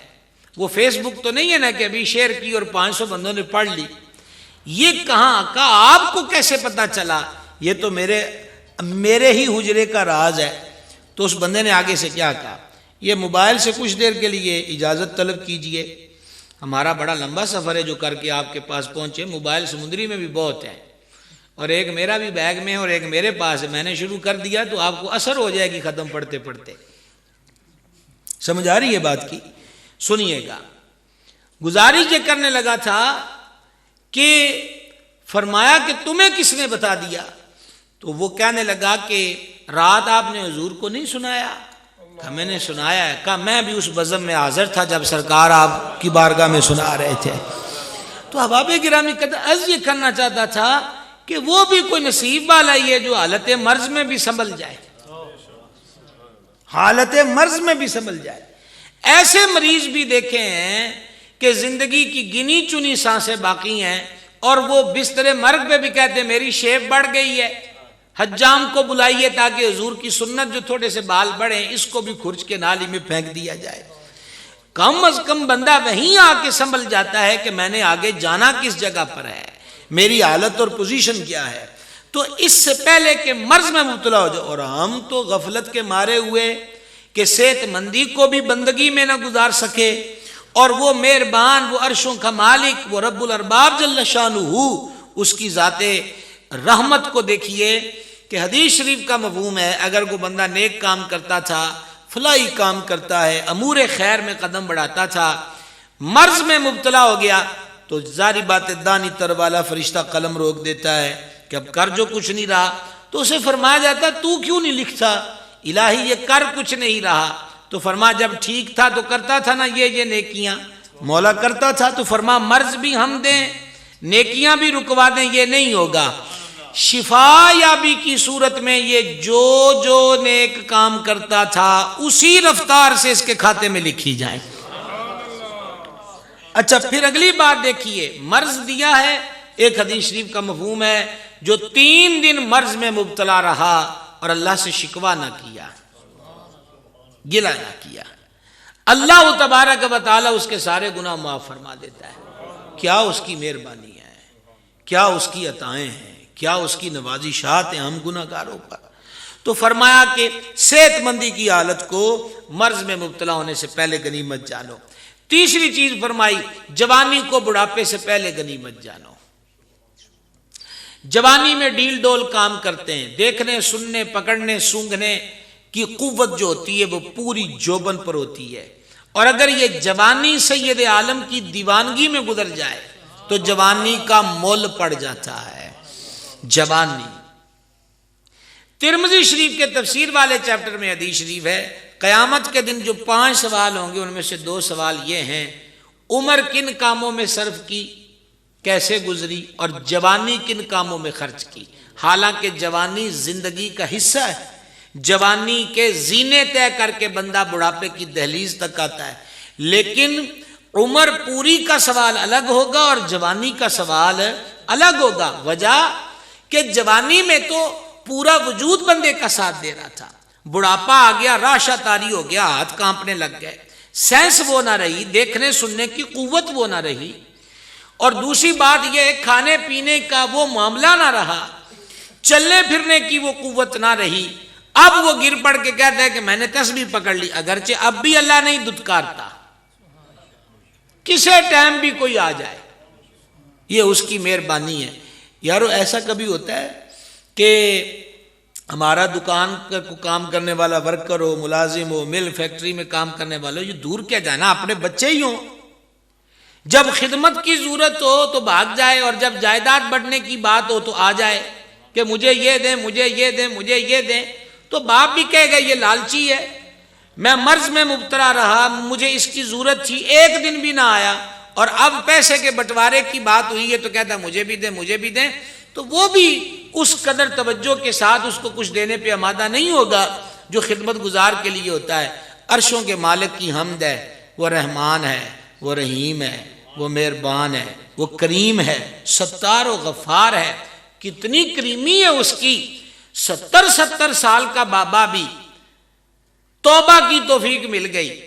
وہ فیس بک تو نہیں ہے نا کہ ابھی شیئر کی اور 500 بندوں نے پڑھ لی، یہ کہاں؟ کہا آپ کو کیسے پتا چلا؟ یہ تو میرے ہی حجرے کا راز ہے۔ تو اس بندے نے آگے سے کیا کہا، یہ موبائل سے کچھ دیر کے لیے اجازت طلب کیجئے، ہمارا بڑا لمبا سفر ہے جو کر کے آپ کے پاس پہنچے، موبائل سمندری میں بھی بہت ہے، اور ایک میرا بھی بیگ میں اور ایک میرے پاس ہے، میں نے شروع کر دیا تو آپ کو اثر ہو جائے گی ختم پڑھتے پڑھتے۔ سمجھ آ رہی ہے بات کی؟ سنیے گا۔ گزارش یہ کرنے لگا تھا کہ فرمایا کہ تمہیں کس نے بتا دیا؟ تو وہ کہنے لگا کہ رات آپ نے حضور کو نہیں سنایا؟ کہا میں نے سنایا ہے۔ کہا میں بھی اس بزم میں حاضر تھا جب سرکار آپ کی بارگاہ میں سنا رہے تھے۔ تو احباب گرامی قدر عرض یہ کرنا چاہتا تھا کہ وہ بھی کوئی نصیب والا ہی ہے جو حالت مرض میں بھی سنبھل جائے، حالت مرض میں بھی سنبھل جائے۔ ایسے مریض بھی دیکھے ہیں کہ زندگی کی گنی چنی سانسیں باقی ہیں اور وہ بستر مرگ پہ بھی کہتے ہیں میری شیب بڑھ گئی ہے، حجام کو بلائیے تاکہ حضور کی سنت جو تھوڑے سے بال بڑھیں اس کو بھی کھرچ کے نالی میں پھینک دیا جائے۔ کم از کم بندہ وہیں آ کے سنبھل جاتا ہے کہ میں نے آگے جانا کس جگہ پر ہے، میری حالت اور پوزیشن کیا ہے۔ تو اس سے پہلے کہ مرض میں مبتلا ہو جائے، اور ہم تو غفلت کے مارے ہوئے کہ صحت مندی کو بھی بندگی میں نہ گزار سکے، اور وہ مہربان، وہ عرشوں کا مالک، وہ رب الارباب جل شانہ، اس کی ذات رحمت کو دیکھیے کہ حدیث شریف کا مفہوم ہے اگر کوئی بندہ نیک کام کرتا تھا، فلاحی کام کرتا ہے، امور خیر میں قدم بڑھاتا تھا، مرض میں مبتلا ہو گیا تو ظاہری بات دانی تر والا فرشتہ قلم روک دیتا ہے کہ اب کر جو کچھ نہیں رہا، تو اسے فرمایا جاتا تو کیوں نہیں لکھتا؟ الہی یہ کر کچھ نہیں رہا، تو فرما جب ٹھیک تھا تو کرتا تھا نا یہ نیکیاں، مولا کرتا تھا، تو فرما مرض بھی ہم دیں، نیکیاں بھی رکوا دیں، یہ نہیں ہوگا۔ شفا یابی کی صورت میں یہ جو نیک کام کرتا تھا اسی رفتار سے اس کے کھاتے میں لکھی جائیں۔ اچھا پھر اگلی بات دیکھیے، مرض دیا ہے، ایک حدیث شریف کا مفہوم ہے جو 3 دن مرض میں مبتلا رہا اور اللہ سے شکوہ نہ کیا، گلہ نہ کیا، اللہ تبارک و تعالی اس کے سارے گناہ معاف فرما دیتا ہے۔ کیا اس کی مہربانی ہے، کیا اس کی عطائیں ہیں، کیا اس کی نوازشات ہیں ہم گناہ گاروں پر۔ تو فرمایا کہ صحت مندی کی حالت کو مرض میں مبتلا ہونے سے پہلے غنیمت جانو۔ تیسری چیز فرمائی جوانی کو بڑھاپے سے پہلے غنیمت جانو۔ جوانی میں ڈیل ڈول کام کرتے ہیں، دیکھنے سننے پکڑنے سونگھنے کی قوت جو ہوتی ہے وہ پوری جوبن پر ہوتی ہے، اور اگر یہ جوانی سید عالم کی دیوانگی میں گزر جائے تو جوانی کا مول پڑ جاتا ہے۔ جوانی ترمذی شریف کے تفسیر والے چیپٹر میں حدیث شریف ہے، قیامت کے دن جو 5 سوال ہوں گے ان میں سے 2 سوال یہ ہیں، عمر کن کاموں میں صرف کی، کیسے گزری، اور جوانی کن کاموں میں خرچ کی۔ حالانکہ جوانی زندگی کا حصہ ہے، جوانی کے زینے طے کر کے بندہ بڑھاپے کی دہلیز تک آتا ہے، لیکن عمر پوری کا سوال الگ ہوگا اور جوانی کا سوال الگ ہوگا۔ وجہ کہ جوانی میں تو پورا وجود بندے کا ساتھ دے رہا تھا، بڑھاپا آ گیا، راشا تاری ہو گیا، ہاتھ کانپنے لگ گئے، سینس وہ نہ رہی، دیکھنے سننے کی قوت وہ نہ رہی، اور دوسری بات یہ کھانے پینے کا وہ معاملہ نہ رہا، چلنے پھرنے کی وہ قوت نہ رہی۔ اب وہ گر پڑ کے کہتا ہے کہ میں نے تسبیح پکڑ لی، اگرچہ اب بھی اللہ نہیں دھتکارتا، کسے ٹائم بھی کوئی آ جائے، یہ اس کی مہربانی ہے۔ یارو ایسا کبھی ہوتا ہے کہ ہمارا دکان کو کام کرنے والا ورکر ہو، ملازم ہو، مل فیکٹری میں کام کرنے والا ہو، یہ دور کیا جانا، اپنے بچے ہی ہوں، جب خدمت کی ضرورت ہو تو بھاگ جائے، اور جب جائیداد بڑھنے کی بات ہو تو آ جائے کہ مجھے یہ دیں، مجھے یہ دیں، مجھے یہ دیں، تو باپ بھی کہے گا یہ لالچی ہے، میں مرض میں مبتلا رہا، مجھے اس کی ضرورت تھی، ایک دن بھی نہ آیا، اور اب پیسے کے بٹوارے کی بات ہوئی ہے تو کہتا مجھے بھی دیں، مجھے بھی دیں، تو وہ بھی اس قدر توجہ کے ساتھ اس کو کچھ دینے پہ آمادہ نہیں ہوگا جو خدمت گزار کے لیے ہوتا ہے۔ عرشوں کے مالک کی حمد ہے، وہ رحمان ہے، وہ رحیم ہے، وہ مہربان ہے، وہ کریم ہے، ستار و غفار ہے۔ کتنی کریمی ہے اس کی، 70 سال کا بابا بھی توبہ کی توفیق مل گئی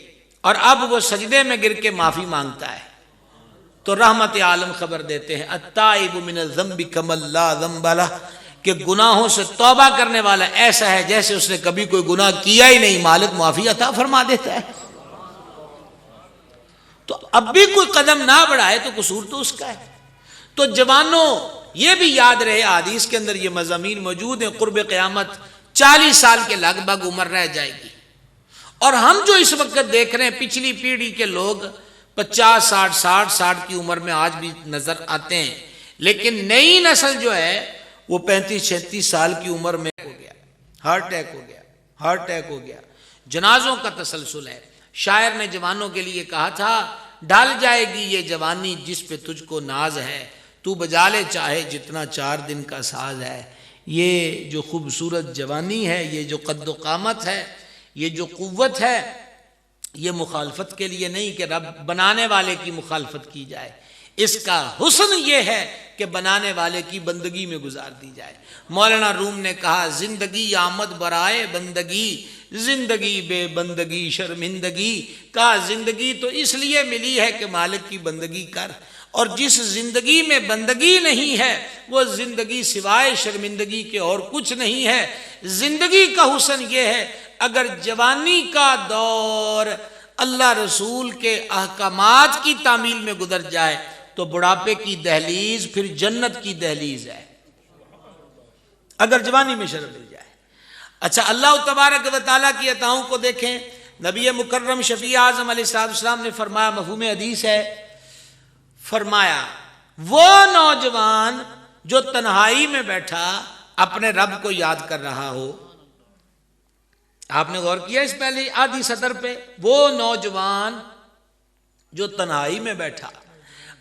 اور اب وہ سجدے میں گر کے معافی مانگتا ہے، تو رحمت عالم خبر دیتے ہیں التائب من الذنب کمن لا ذنب لہ، کہ گناہوں سے توبہ کرنے والا ایسا ہے جیسے اس نے کبھی کوئی گناہ کیا ہی نہیں، مالک معافی عطا فرما دیتا ہے۔ تو اب بھی کوئی قدم نہ بڑھائے تو قصور تو اس کا ہے۔ تو جوانوں یہ بھی یاد رہے، حدیث کے اندر یہ مضامین موجود ہیں، قرب قیامت 40 سال کے لگ بھگ عمر رہ جائے گی، اور ہم جو اس وقت دیکھ رہے ہیں پچھلی پیڑھی کے لوگ 50-60 کی عمر میں آج بھی نظر آتے ہیں، لیکن نئی نسل جو ہے وہ 35-36 سال کی عمر میں ہو گیا، ہارٹ اٹیک ہو گیا، جنازوں کا تسلسل ہے۔ شاعر نے جوانوں کے لیے کہا تھا، ڈال جائے گی یہ جوانی جس پہ تجھ کو ناز ہے، تو بجا لے چاہے جتنا 4 دن کا ساز ہے۔ یہ جو خوبصورت جوانی ہے، یہ جو قد و قامت ہے، یہ جو قوت ہے، یہ مخالفت کے لیے نہیں کہ رب بنانے والے کی مخالفت کی جائے، اس کا حسن یہ ہے کہ بنانے والے کی بندگی میں گزار دی جائے۔ مولانا روم نے کہا، زندگی آمد برائے بندگی، زندگی بے بندگی شرمندگی۔ کہا زندگی تو اس لیے ملی ہے کہ مالک کی بندگی کر، اور جس زندگی میں بندگی نہیں ہے وہ زندگی سوائے شرمندگی کے اور کچھ نہیں ہے۔ زندگی کا حسن یہ ہے، اگر جوانی کا دور اللہ رسول کے احکامات کی تعمیل میں گزر جائے تو بڑھاپے کی دہلیز پھر جنت کی دہلیز ہے، اگر جوانی میں شرم مل جائے۔ اچھا، اللہ تبارک و تعالیٰ کی عطاؤں کو دیکھیں۔ نبی مکرم شفیع اعظم علیہ السلام نے فرمایا، مفہوم حدیث ہے، فرمایا وہ نوجوان جو تنہائی میں بیٹھا اپنے رب کو یاد کر رہا ہو۔ آپ نے غور کیا اس پہلے آدھی سطر پہ، وہ نوجوان جو تنہائی میں بیٹھا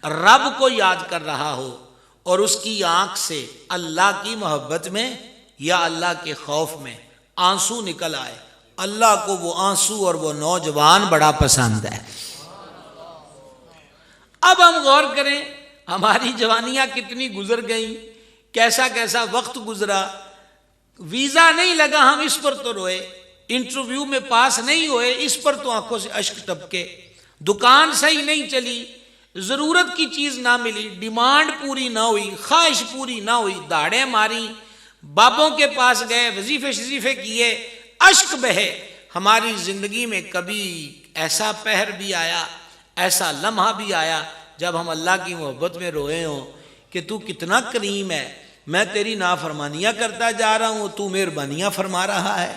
رب کو یاد کر رہا ہو اور اس کی آنکھ سے اللہ کی محبت میں یا اللہ کے خوف میں آنسو نکل آئے، اللہ کو وہ آنسو اور وہ نوجوان بڑا پسند ہے۔ اب ہم غور کریں، ہماری جوانیاں کتنی گزر گئیں، کیسا کیسا وقت گزرا، ویزا نہیں لگا ہم اس پر تو روئے، انٹرویو میں پاس نہیں ہوئے اس پر تو آنکھوں سے اشک ٹپکے، دکان صحیح نہیں چلی، ضرورت کی چیز نہ ملی، ڈیمانڈ پوری نہ ہوئی، خواہش پوری نہ ہوئی، داڑیں ماری، بابوں کے پاس گئے، وظیفے کیے، اشک بہے۔ ہماری زندگی میں کبھی ایسا پہر بھی آیا، ایسا لمحہ بھی آیا جب ہم اللہ کی محبت میں روئے ہوں کہ تو کتنا کریم ہے، میں تیری نافرمانیاں کرتا جا رہا ہوں، تو مہربانیاں فرما رہا ہے۔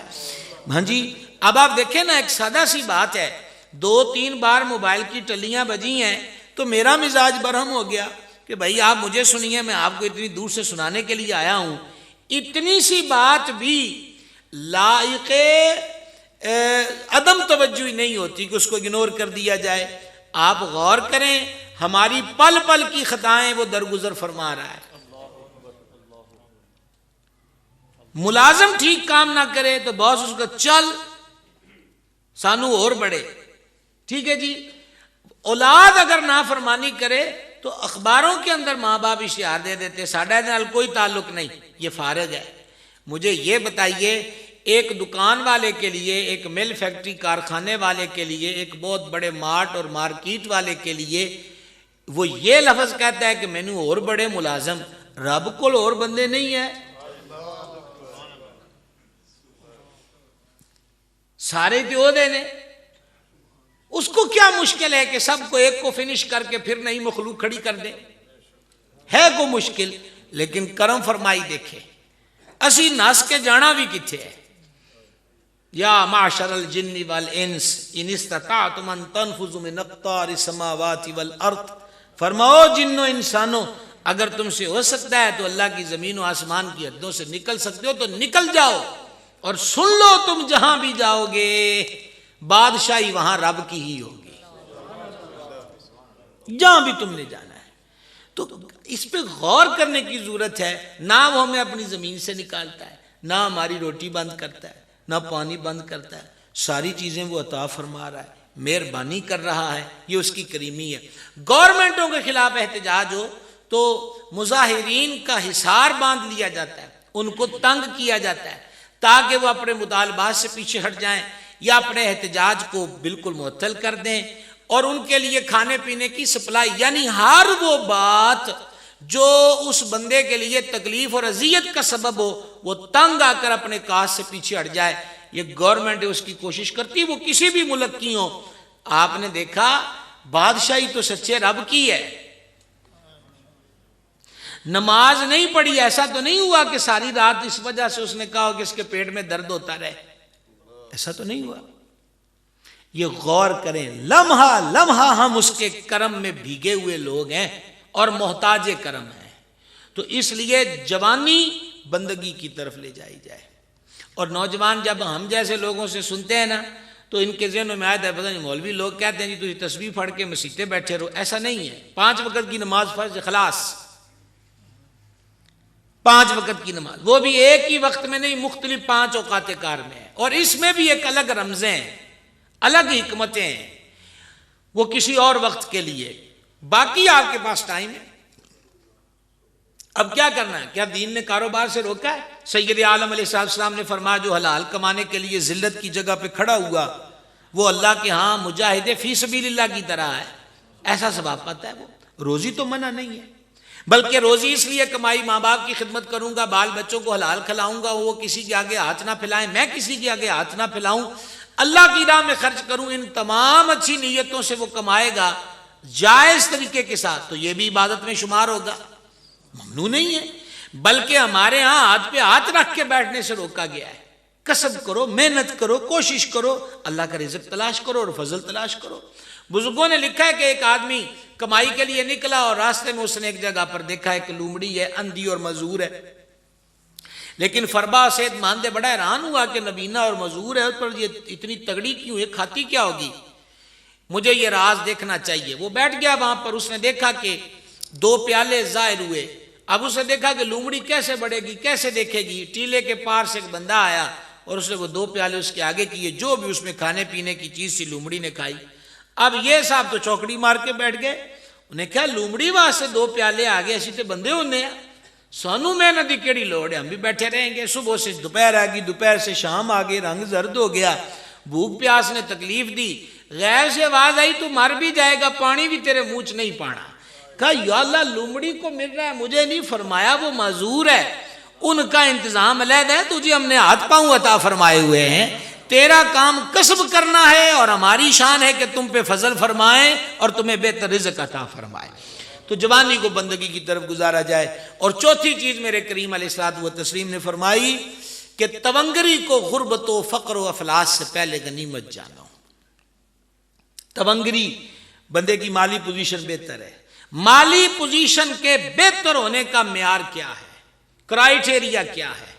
ہاں جی، اب آپ دیکھیں نا، ایک سادہ سی بات ہے، 2-3 بار موبائل کی ٹلیاں بجی ہیں تو میرا مزاج برہم ہو گیا کہ بھائی آپ مجھے سنیے، میں آپ کو اتنی دور سے سنانے کے لیے آیا ہوں۔ اتنی سی بات بھی لائق عدم توجہ نہیں ہوتی کہ اس کو اگنور کر دیا جائے۔ آپ غور کریں، ہماری پل پل کی خطائیں وہ درگزر فرما رہا ہے۔ ملازم ٹھیک کام نہ کرے تو باس اس کا چل سانو اور بڑھے، ٹھیک ہے جی۔ اولاد اگر نافرمانی کرے تو اخباروں کے اندر ماں باپ اشتہار دے دیتے، ساڈے نال کوئی تعلق نہیں، یہ فارغ ہے۔ مجھے یہ بتائیے، ایک دکان والے کے لیے، ایک مل فیکٹری کارخانے والے کے لیے، ایک بہت بڑے مارٹ اور مارکیٹ والے کے لیے وہ یہ لفظ کہتا ہے کہ میں نے اور بڑے ملازم، رب کو اور بندے نہیں ہے، سارے دیو دے نے، اس کو کیا مشکل ہے کہ سب کو ایک کو فنش کر کے پھر نئی مخلوق کھڑی کر دے؟ ہے کو مشکل، لیکن کرم فرمائی دیکھے، اسی نس کے جانا بھی کتھے ہے۔ یا معشر الجن والانس ان استطعتم ان تنفذوا من اقطار السماوات والارض، فرماؤ جنوں انسانوں اگر تم سے ہو سکتا ہے تو اللہ کی زمین و آسمان کی حدوں سے نکل سکتے ہو تو نکل جاؤ، اور سن لو تم جہاں بھی جاؤ گے بادشاہی وہاں رب کی ہی ہوگی، جہاں بھی تم نے جانا ہے۔ تو اس پہ غور کرنے کی ضرورت ہے، نہ وہ ہمیں اپنی زمین سے نکالتا ہے، نہ ہماری روٹی بند کرتا ہے، نہ پانی بند کرتا ہے، ساری چیزیں وہ عطا فرما رہا ہے، مہربانی کر رہا ہے، یہ اس کی کریمی ہے۔ گورنمنٹوں کے خلاف احتجاج ہو تو مظاہرین کا حصار باندھ لیا جاتا ہے، ان کو تنگ کیا جاتا ہے تاکہ وہ اپنے مطالبات سے پیچھے ہٹ جائیں یا اپنے احتجاج کو بالکل معطل کر دیں، اور ان کے لیے کھانے پینے کی سپلائی، یعنی ہر وہ بات جو اس بندے کے لیے تکلیف اور اذیت کا سبب ہو وہ تنگ آ کر اپنے کاج سے پیچھے ہٹ جائے۔ یہ گورنمنٹ اس کی کوشش کرتی، وہ کسی بھی ملک کی ہو۔ آپ نے دیکھا بادشاہی تو سچے رب کی ہے، نماز نہیں پڑھی، ایسا تو نہیں ہوا کہ ساری رات اس وجہ سے اس نے کہا کہ اس کے پیٹ میں درد ہوتا رہے، ایسا تو نہیں ہوا۔ یہ غور کریں، لمحہ لمحہ ہم اس کے کرم میں بھیگے ہوئے لوگ ہیں اور محتاج کرم ہیں. تو اس لیے جوانی بندگی کی طرف لے جائی جائے. اور نوجوان جب ہم جیسے لوگوں سے سنتے ہیں نا تو ان کے ذہنوں میں آیا ہے، پتہ نہیں مولوی لوگ کہتے ہیں جی تو تسبیح پڑھ کے مسیطے بیٹھے رہو. ایسا نہیں ہے. 5 وقت کی نماز فرض ہے، خلاص. 5 وقت کی نماز، وہ بھی ایک ہی وقت میں نہیں، مختلف 5 اوقات کار میں ہے. اور اس میں بھی ایک الگ رمزیں ہیں، الگ حکمتیں ہیں، وہ کسی اور وقت کے لیے. باقی آپ کے پاس ٹائم ہے. اب کیا کرنا ہے؟ کیا دین نے کاروبار سے روکا ہے؟ سید عالم علیہ السلام نے فرمایا جو حلال کمانے کے لیے ذلت کی جگہ پہ کھڑا ہوا وہ اللہ کے ہاں مجاہد فی سبیل اللہ کی طرح ہے، ایسا ثواب پاتا ہے. وہ روزی تو منع نہیں ہے، بلکہ روزی اس لیے کمائی، ماں باپ کی خدمت کروں گا، بال بچوں کو حلال کھلاؤں گا، وہ کسی کے آگے ہاتھ نہ پھیلائیں، میں کسی کے آگے ہاتھ نہ پھیلاؤں، اللہ کی راہ میں خرچ کروں. ان تمام اچھی نیتوں سے وہ کمائے گا جائز طریقے کے ساتھ، تو یہ بھی عبادت میں شمار ہوگا، ممنوع نہیں ہے. بلکہ ہمارے ہاں ہاتھ پہ ہاتھ رکھ کے بیٹھنے سے روکا گیا ہے. کسب کرو، محنت کرو، کوشش کرو، اللہ کا رزق تلاش کرو اور فضل تلاش کرو. بزرگوں نے لکھا ہے کہ ایک آدمی کمائی کے لیے نکلا اور راستے میں اس نے ایک جگہ پر دیکھا ہے کہ لومڑی ہے، اندھی اور معذور ہے. لیکن فربا صحت ماندے بڑا حیران ہوا کہ نبینا اور معذور ہے، اس پر یہ اتنی تگڑی کیوں ہے، کھاتی کیا ہوگی، مجھے یہ راز دیکھنا چاہیے. وہ بیٹھ گیا وہاں پر. اس نے دیکھا کہ 2 پیالے ظاہر ہوئے. اب اسے دیکھا کہ لومڑی کیسے بڑھے گی، کیسے دیکھے گی. ٹیلے کے پار سے ایک بندہ آیا اور اس نے وہ 2 پیالے اس کے آگے کیے، جو بھی اس میں کھانے پینے کی چیز تھی لومڑی نے کھائی. اب یہ صاحب تو چوکڑی مار کے بیٹھ گئے. انہیں کہا لومڑی واسطے 2 پیالے آگے اسی تے بندے ہونے ہیں، سانو محنت کی کیڑی لوڑ ہے، ہم بھی بیٹھے رہیں گے. صبح سے دوپہر آ گئی، دوپہر سے شام آ گئی، رنگ زرد ہو گیا، بھوک پیاس نے تکلیف دی. غیر سے آواز آئی تو مر بھی جائے گا، پانی بھی تیرے منہ نہیں پانا. کہا یا اللہ لومڑی کو مل رہا ہے، مجھے نہیں فرمایا، وہ معذور ہے، ان کا انتظام علیحدہ ہے، تجھے ہم نے ہاتھ پاؤں عطا فرمائے ہوئے ہیں، تیرا کام کسب کرنا ہے اور ہماری شان ہے کہ تم پہ فضل فرمائیں اور تمہیں بہتر رزق عطا فرمائے. تو جوانی کو بندگی کی طرف گزارا جائے. اور چوتھی چیز میرے کریم علیہ الصلوۃ والتسلیم نے فرمائی کہ تونگری کو غربت و فقر و افلاس سے پہلے غنیمت جانو. تونگری بندے کی مالی پوزیشن بہتر ہے. مالی پوزیشن کے بہتر ہونے کا معیار کیا ہے، کرائیٹیریا کیا ہے؟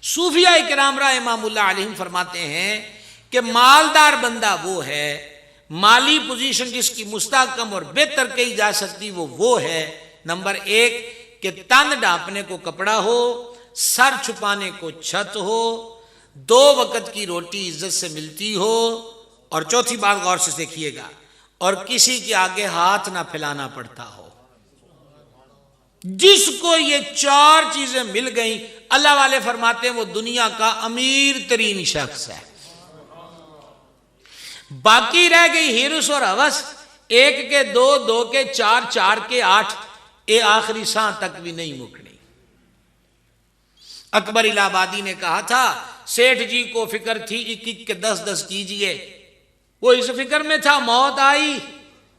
صوفیاء کرام رحمہم اللہ علیہم فرماتے ہیں کہ مالدار بندہ وہ ہے، مالی پوزیشن جس کی مستحکم اور بہتر کہی جا سکتی وہ ہے، نمبر 1 کہ تن ڈھانپنے کو کپڑا ہو، سر چھپانے کو چھت ہو، 2 وقت کی روٹی عزت سے ملتی ہو، اور چوتھی بات غور سے دیکھیے گا، اور کسی کے آگے ہاتھ نہ پھیلانا پڑتا ہو. جس کو یہ 4 چیزیں مل گئیں اللہ والے فرماتے ہیں وہ دنیا کا امیر ترین شخص ہے. باقی رہ گئی ہرس اور ہوس، 1 کے 2، 2 کے 4، 4 کے 8، یہ آخری سانس تک بھی نہیں مکنی. اکبر الہ آبادی نے کہا تھا سیٹھ جی کو فکر تھی 1 کے 10 کیجئے، وہ اس فکر میں تھا، موت آئی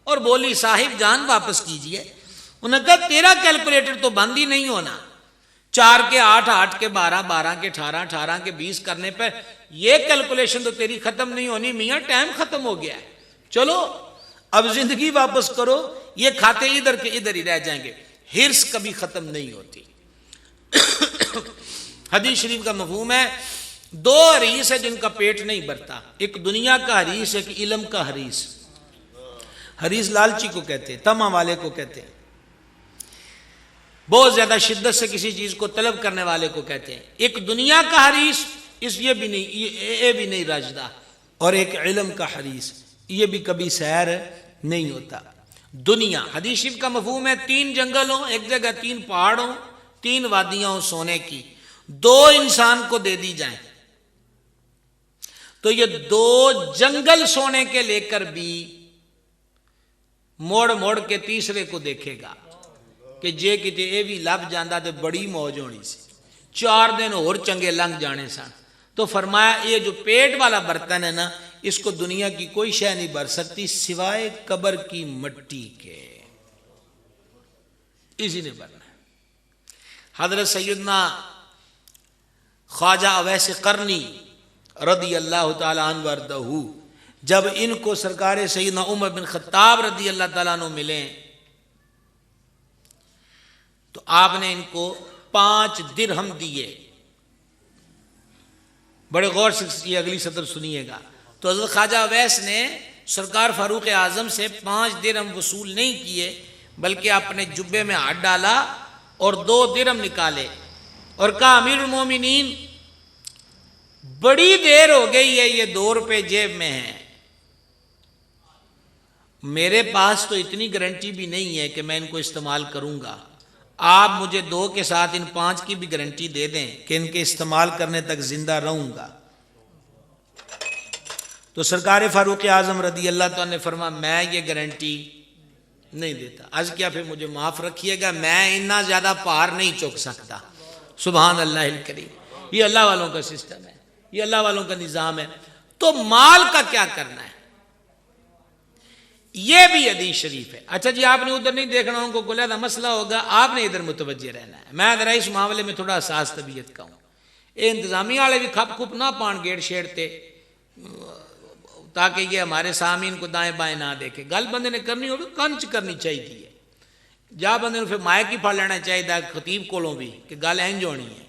اور بولی صاحب جان واپس کیجئے. انہوں نے کہا تیرا کیلکولیٹر تو بند ہی نہیں ہونا، 4 کے 8، 8 کے 12، 12 کے 18، 18 کے 20 کرنے پر یہ کیلکولیشن تو تیری ختم نہیں ہونی. میاں ٹائم ختم ہو گیا ہے، چلو اب زندگی واپس کرو. یہ کھاتے ادھر کے ادھر ہی رہ جائیں گے. ہرس کبھی ختم نہیں ہوتی. حدیث شریف کا مفہوم ہے 2 حریص ہے جن کا پیٹ نہیں بھرتا، ایک دنیا کا حریص، ایک علم کا حریص. حریص لالچی کو کہتے ہیں، طمع والے کو کہتے ہیں، بہت زیادہ شدت سے کسی چیز کو طلب کرنے والے کو کہتے ہیں. ایک دنیا کا حریص، اس یہ بھی نہیں راجدہ، اور ایک علم کا حریص، یہ بھی کبھی سیر نہیں ہوتا. دنیا حدیث شریف کا مفہوم ہے 3 جنگل ہوں، ایک جگہ 3 پہاڑ ہوں، 3 وادیاں ہوں سونے کی، 2 انسان کو دے دی جائیں تو یہ 2 جنگل سونے کے لے کر بھی موڑ موڑ کے تیسرے کو دیکھے گا کہ جے کتے اے بھی لب جاندہ تو بڑی موج ہونی سی، 4 دن اور چنگے لنگ جانے سن. تو فرمایا یہ جو پیٹ والا برتن ہے نا، اس کو دنیا کی کوئی شے نہیں بھر سکتی سوائے قبر کی مٹی کے، اسی نے بھرنا ہے. حضرت سیدنا خواجہ اویس قرنی رضی اللہ تعالی عنہ وردہ جب ان کو سرکار سیدنا عمر بن خطاب رضی اللہ تعالیٰ عنہ ملے تو آپ نے ان کو 5 درہم دیے. بڑے غور سے یہ اگلی سطر سنیے گا. تو حضرت خواجہ اویس نے سرکار فاروق اعظم سے 5 درہم وصول نہیں کیے بلکہ اپنے جبے میں ہاتھ ڈالا اور 2 درہم نکالے اور کہا امیر المومنین بڑی دیر ہو گئی ہے، یہ 2 روپے جیب میں ہیں، میرے پاس تو اتنی گارنٹی بھی نہیں ہے کہ میں ان کو استعمال کروں گا، آپ مجھے 2 کے ساتھ ان 5 کی بھی گارنٹی دے دیں کہ ان کے استعمال کرنے تک زندہ رہوں گا. تو سرکار فاروق اعظم رضی اللہ تعالیٰ نے فرمایا میں یہ گارنٹی نہیں دیتا، آج کیا پھر مجھے معاف رکھیے گا، میں اتنا زیادہ پار نہیں چوک سکتا. سبحان اللہ الکریم. یہ اللہ والوں کا سسٹم ہے، یہ اللہ والوں کا نظام ہے. تو مال کا کیا کرنا ہے یہ بھی حدیث شریف ہے. اچھا جی آپ نے ادھر نہیں دیکھنا، ان کو علیحدہ مسئلہ ہوگا، آپ نے ادھر متوجہ رہنا ہے. میں ذرا اس معاملے میں تھوڑا حساس طبیعت کا ہوں. یہ انتظامیہ والے بھی کھپ کھپ نہ پان گیڑ شیڑتے تاکہ یہ ہمارے سامعین کو دائیں بائیں نہ دیکھے. گل بندے نے کرنی ہوگی کنچ کرنی چاہیے، جا بندے نے پھر مائک ہی پھڑ لینا چاہیے خطیب کولوں بھی کہ گل اینج ہونی ہے.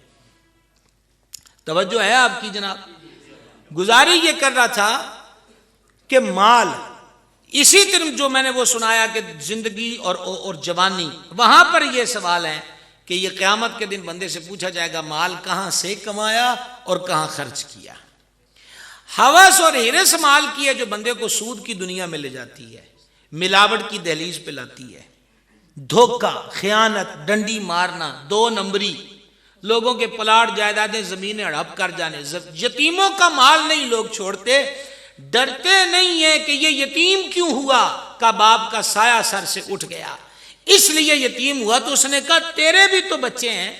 توجہ ہے آپ کی جناب. گزاری یہ کر رہا تھا کہ مال اسی طرح جو میں نے وہ سنایا کہ زندگی اور جوانی، وہاں پر یہ سوال ہے کہ یہ قیامت کے دن بندے سے پوچھا جائے گا مال کہاں سے کمایا اور کہاں خرچ کیا. ہوس اور ہرس مال کی ہے جو بندے کو سود کی دنیا میں لے جاتی ہے، ملاوٹ کی دہلیز پہ لاتی ہے، دھوکہ، خیانت، ڈنڈی مارنا، 2 نمبری، لوگوں کے پلاٹ جائیدادیں زمینیں ہڑپ کر جانے. یتیموں کا مال نہیں لوگ چھوڑتے، ڈرتے نہیں ہیں کہ یہ یتیم کیوں ہوا، کا باپ کا سایہ سر سے اٹھ گیا اس لیے یتیم ہوا. تو اس نے کہا تیرے بھی تو بچے ہیں،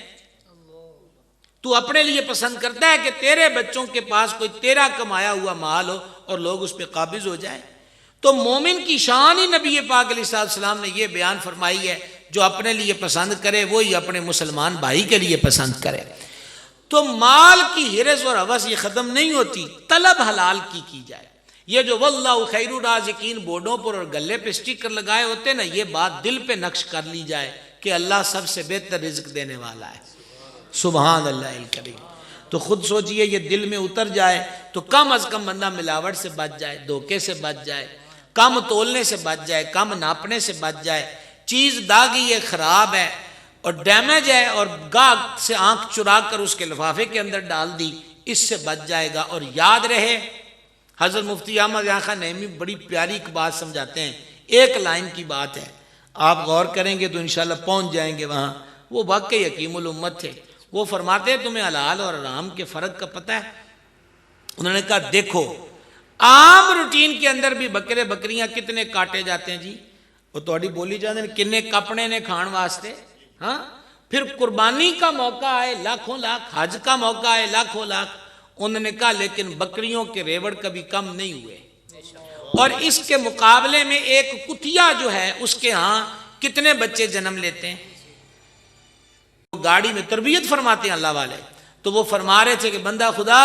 تو اپنے لیے پسند کرتا ہے کہ تیرے بچوں کے پاس کوئی تیرا کمایا ہوا مال ہو اور لوگ اس پہ قابض ہو جائیں. تو مومن کی شان ہی نبی پاک علیہ السلام نے یہ بیان فرمائی ہے، جو اپنے لیے پسند کرے وہی اپنے مسلمان بھائی کے لیے پسند کرے. تو مال کی ہرس اور ہوس یہ ختم نہیں ہوتی، طلب حلال کی جائے. یہ جو واللہ خیر الرازقین بورڈوں پر اور گلے پہ اسٹیکر لگائے ہوتے نا، یہ بات دل پہ نقش کر لی جائے کہ اللہ سب سے بہتر رزق دینے والا ہے. سبحان اللہ الکریم. تو خود سوچئے یہ دل میں اتر جائے تو کم از کم بندہ ملاوٹ سے بچ جائے، دھوکے سے بچ جائے، کم تولنے سے بچ جائے، کم ناپنے سے بچ جائے. چیز داغی ہے، خراب ہے اور ڈیمیج ہے اور گاہک سے آنکھ چرا کر اس کے لفافے کے اندر ڈال دی، اس سے بچ جائے گا. اور یاد رہے حضرت مفتی احمد یحییٰ خان نعیمی بڑی پیاری ایک بات سمجھاتے ہیں، 1 لائن کی بات ہے، آپ غور کریں گے تو انشاءاللہ پہنچ جائیں گے وہاں. وہ واقعی حکیم الامت تھے. وہ فرماتے ہیں تمہیں حلال اور حرام کے فرق کا پتہ ہے؟ انہوں نے کہا دیکھو عام روٹین کے اندر بھی بکرے بکریاں کتنے کاٹے جاتے ہیں جی، وہ تھوڑی بولی جاتے ہیں کنے کپڑے نے کھان واسطے. ہاں پھر قربانی کا موقع آئے لاکھوں لاکھ، حج کا موقع آئے لاکھوں لاکھ. انہوں نے کہا لیکن بکریوں کے ریوڑ کبھی کم نہیں ہوئے. اور اس کے مقابلے میں ایک کتیا جو ہے اس کے ہاں کتنے بچے جنم لیتے ہیں. گاڑی میں تربیت فرماتے ہیں اللہ والے، تو وہ فرما رہے تھے کہ بندہ خدا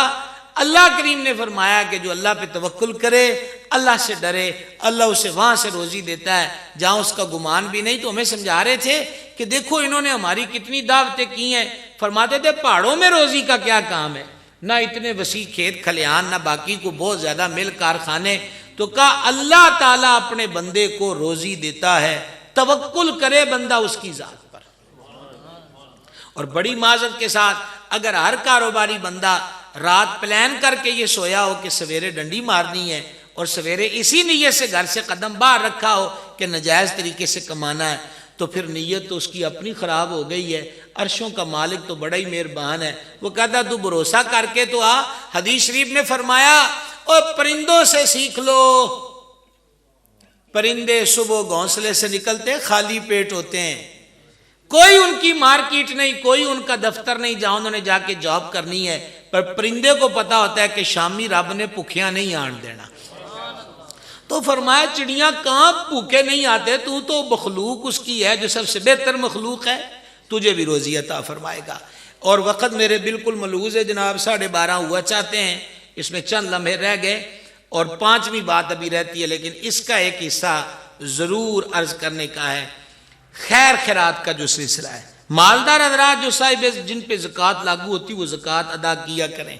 اللہ کریم نے فرمایا کہ جو اللہ پہ توکل کرے، اللہ سے ڈرے، اللہ اسے وہاں سے روزی دیتا ہے جہاں اس کا گمان بھی نہیں. تو ہمیں سمجھا رہے تھے کہ دیکھو انہوں نے ہماری کتنی دعوتیں کی ہیں. فرماتے تھے پہاڑوں میں روزی کا کیا کام ہے، نہ اتنے وسیع کھیت کھلیان، نہ باقی کو بہت زیادہ مل کارخانے. تو کہا اللہ تعالیٰ اپنے بندے کو روزی دیتا ہے، توکل کرے بندہ اس کی ذات پر. اور بڑی معذرت کے ساتھ اگر ہر کاروباری بندہ رات پلان کر کے یہ سویا ہو کہ سویرے ڈنڈی مارنی ہے اور سویرے اسی نیت سے گھر سے قدم باہر رکھا ہو کہ ناجائز طریقے سے کمانا ہے، تو پھر نیت تو اس کی اپنی خراب ہو گئی ہے. عرشوں کا مالک تو بڑا ہی مہربان ہے. وہ کہتا تو بھروسہ کر کے تو آ. حدیث شریف میں فرمایا اور پرندوں سے سیکھ لو، پرندے صبح گھونسلے سے نکلتے خالی پیٹ ہوتے ہیں، کوئی ان کی مارکیٹ نہیں، کوئی ان کا دفتر نہیں جہاں انہوں نے جا کے جاب کرنی ہے. پر پرندے کو پتا ہوتا ہے کہ شامی رب نے بھوکیاں نہیں آن دینا. تو فرمایا چڑیاں کہاں بھوکے نہیں آتے، تو مخلوق اس کی ہے جو سب سے بہتر مخلوق ہے، تجھے بھی روزی عطا فرمائے گا. اور وقت میرے بالکل ملحوظ ہے جناب، 12:30 ہوا چاہتے ہیں، اس میں چند لمحے رہ گئے. اور 5ویں بات ابھی رہتی ہے لیکن اس کا ایک حصہ ضرور عرض کرنے کا ہے، خیر خیرات کا جو سلسلہ ہے۔ مالدار حضرات جو صاحب جن پہ زکوٰۃ لاگو ہوتی وہ زکوٰۃ ادا کیا کریں۔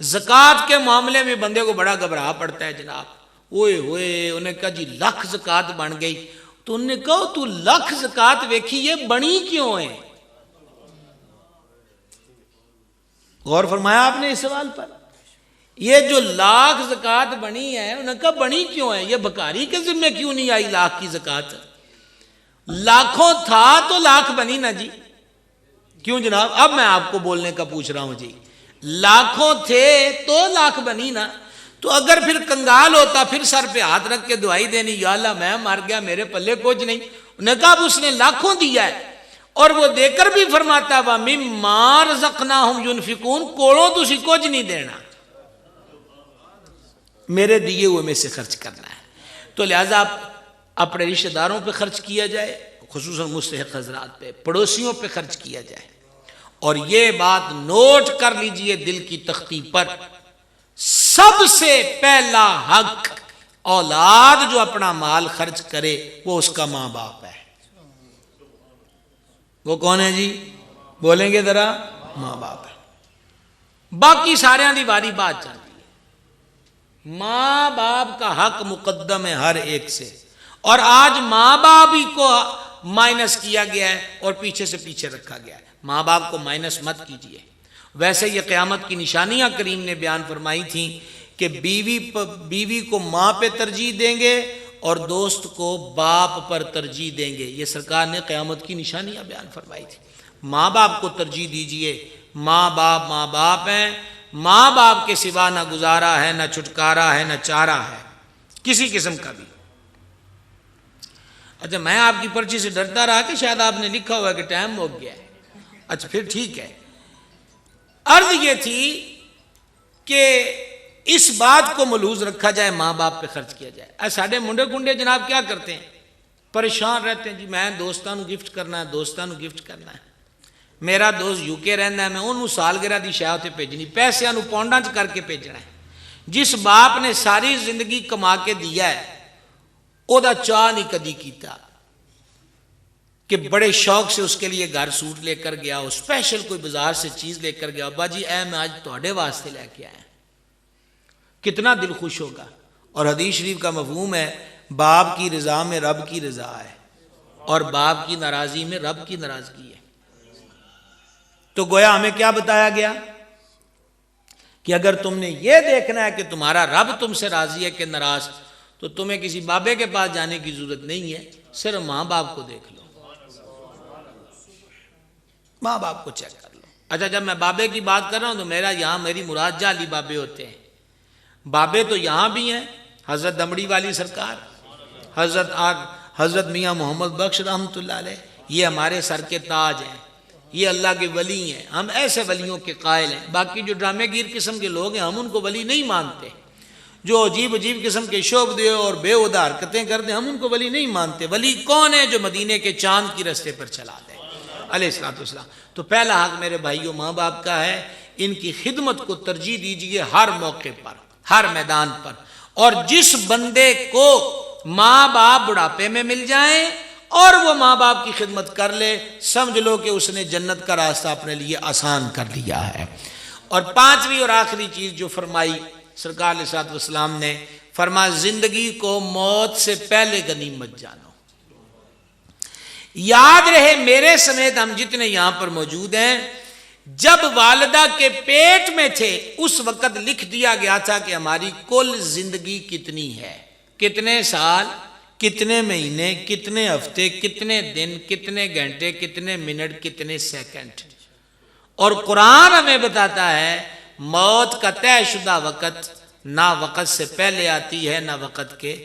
زکوٰۃ کے معاملے میں بندے کو بڑا گھبراہ پڑتا ہے جناب، اوئے ہوئے انہیں کہا جی لاکھ زکوٰۃ بن گئی، تو انہوں نے کہا تو لاکھ زکوٰۃ ویکھی یہ بنی کیوں ہے؟ غور فرمایا آپ نے اس سوال پر؟ یہ جو لاکھ زکوٰۃ بنی ہے انہوں نے کہا بنی کیوں ہے؟ یہ بھکاری کے ذمے کیوں نہیں آئی لاکھ کی زکوٰۃ؟ لاکھوں تھا تو لاکھ بنی نا جی، کیوں جناب؟ اب میں آپ کو بولنے کا پوچھ رہا ہوں جی، لاکھوں تھے تو لاکھ بنی نا، تو اگر پھر کنگال ہوتا پھر سر پہ ہاتھ رکھ کے دعائی دینی یا اللہ میں مر گیا میرے پلے کچھ نہیں، انہوں نے کہا اب اس نے لاکھوں دیا ہے اور وہ دے کر بھی فرماتا وَمِمَّا رَزَقْنَاهُمْ يُنْفِقُونَ کوڑوں تسی کچھ نہیں دینا، میرے دیے ہوئے میں سے خرچ کرنا ہے۔ تو لہٰذا آپ اپنے رشتہ داروں پہ خرچ کیا جائے، خصوصاً مستحق حضرات پہ، پڑوسیوں پہ خرچ کیا جائے، اور یہ بات نوٹ کر لیجئے دل کی تختی پر، سب سے پہلا حق اولاد جو اپنا مال خرچ کرے وہ اس کا ماں باپ ہے۔ وہ کون ہے جی؟ بولیں گے ذرا؟ ماں باپ ہے۔ باقی سارے دی باری بات چلتی ہے، ماں باپ کا حق مقدم ہے ہر ایک سے، اور آج ماں باپ ہی کو مائنس کیا گیا ہے اور پیچھے سے پیچھے رکھا گیا ہے۔ ماں باپ کو مائنس مت کیجیے۔ ویسے یہ قیامت کی نشانیاں کریم نے بیان فرمائی تھیں کہ بیوی کو ماں پہ ترجیح دیں گے اور دوست کو باپ پر ترجیح دیں گے، یہ سرکار نے قیامت کی نشانیاں بیان فرمائی تھی۔ ماں باپ کو ترجیح دیجئے، ماں باپ ہیں، ماں باپ کے سوا نہ گزارا ہے، نہ چھٹکارا ہے، نہ چارہ ہے کسی قسم کا بھی۔ اچھا میں آپ کی پرچی سے ڈرتا رہا کہ شاید آپ نے لکھا ہوا کہ ٹائم ہو گیا ہے، اچھا پھر ٹھیک ہے۔ عرض یہ تھی کہ اس بات کو ملحوظ رکھا جائے، ماں باپ پہ خرچ کیا جائے۔ ساڑھے منڈے کنڈے جناب کیا کرتے ہیں؟ پریشان رہتے ہیں جی میں دوستاں نو گفٹ کرنا ہے، میرا دوست یو کے رہنا ہے، میں انہوں سالگرہ دی شاید بھیجنی، پیسے نو پونڈاں کر کے بھیجنا ہے۔ جس باپ نے ساری زندگی کما کے دیا ہے او دا چاہ نہیں کدی کیتا کہ بڑے شوق سے اس کے لیے گھر سوٹ لے کر گیا ہو، اسپیشل کوئی بازار سے چیز لے کر گیا، ابا جی اے میں آج تہاڈے واسطے لے کے آیا، کتنا دل خوش ہوگا۔ اور حدیث شریف کا مفہوم ہے باپ کی رضا میں رب کی رضا ہے اور باپ کی ناراضی میں رب کی ناراضگی ہے۔ تو گویا ہمیں کیا بتایا گیا کہ اگر تم نے یہ دیکھنا ہے کہ تمہارا رب تم سے راضی ہے کہ ناراض، تو تمہیں کسی بابے کے پاس جانے کی ضرورت نہیں ہے، صرف ماں باپ کو دیکھ لو، ماں باپ کو چیک کر لو۔ اچھا جب میں بابے کی بات کر رہا ہوں تو میری مراد جعلی بابے ہوتے ہیں، بابے تو یہاں بھی ہیں، حضرت دمڑی والی سرکار، حضرت میاں محمد بخش رحمۃ اللہ علیہ، یہ ہمارے سر کے تاج ہیں، یہ اللہ کے ولی ہیں، ہم ایسے ولیوں کے قائل ہیں۔ باقی جو ڈرامے گیر قسم کے لوگ ہیں ہم ان کو ولی نہیں مانتے، جو عجیب قسم کے شعب دے اور بے ہودہ حرکتیں کرتے ہم ان کو ولی نہیں مانتے۔ ولی کون ہے؟ جو مدینے کے چاند کی رستے پر چلا دے علیہ الصلوۃ والسلام۔ تو پہلا حق میرے بھائیوں ماں باپ کا ہے، ان کی خدمت کو ترجیح دیجئے ہر موقع پر، ہر میدان پر، اور جس بندے کو ماں باپ بڑھاپے میں مل جائیں اور وہ ماں باپ کی خدمت کر لے، سمجھ لو کہ اس نے جنت کا راستہ اپنے لیے آسان کر لیا ہے۔ اور 5ویں اور آخری چیز جو فرمائی سرکار علیہ الصلوۃ والسلام نے، فرمایا زندگی کو موت سے پہلے غنیمت جانو۔ یاد رہے میرے سمیت ہم جتنے یہاں پر موجود ہیں، جب والدہ کے پیٹ میں تھے اس وقت لکھ دیا گیا تھا کہ ہماری کل زندگی کتنی ہے، کتنے سال، کتنے مہینے، کتنے ہفتے، کتنے دن، کتنے گھنٹے، کتنے منٹ، کتنے سیکنڈ۔ اور قرآن ہمیں بتاتا ہے موت کا طے شدہ وقت نہ وقت سے پہلے آتی ہے نہ وقت کے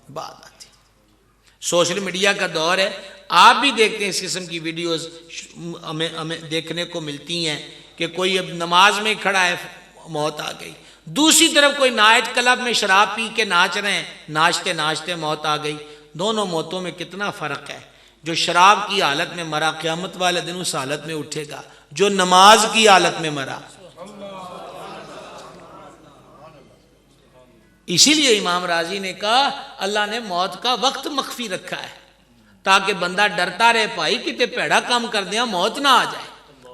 بعد آتی ہے۔ سوشل میڈیا کا دور ہے، آپ بھی دیکھتے ہیں اس قسم کی ویڈیوز ہمیں دیکھنے کو ملتی ہیں کہ کوئی اب نماز میں کھڑا ہے موت آ گئی، دوسری طرف کوئی نائٹ کلب میں شراب پی کے ناچ رہے ہیں، ناچتے ناچتے موت آ گئی۔ دونوں موتوں میں کتنا فرق ہے۔ جو شراب کی حالت میں مرا قیامت والے دن اس حالت میں اٹھے گا، جو نماز کی حالت میں مرا اسی لیے امام راضی نے کہا اللہ نے موت کا وقت مخفی رکھا ہے تاکہ بندہ ڈرتا رہے بھائی کتے پیڑا کام کر دیا موت نہ آ جائے،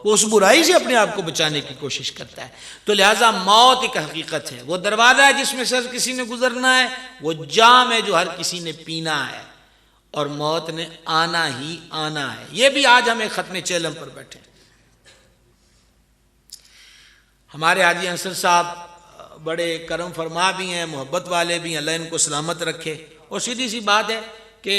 وہ اس برائی سے اپنے آپ کو بچانے کی کوشش کرتا ہے۔ تو لہٰذا موت ایک حقیقت ہے، وہ دروازہ ہے جس میں سے ہر کسی نے گزرنا ہے، وہ جام ہے جو ہر کسی نے پینا ہے، اور موت نے آنا ہی آنا ہے۔ یہ بھی آج ہمیں ختم چیلم پر بیٹھے ہیں۔ ہمارے حاجی انصر صاحب بڑے کرم فرما بھی ہیں، محبت والے بھی ہیں، اللہ ان کو سلامت رکھے، اور سیدھی سی بات ہے کہ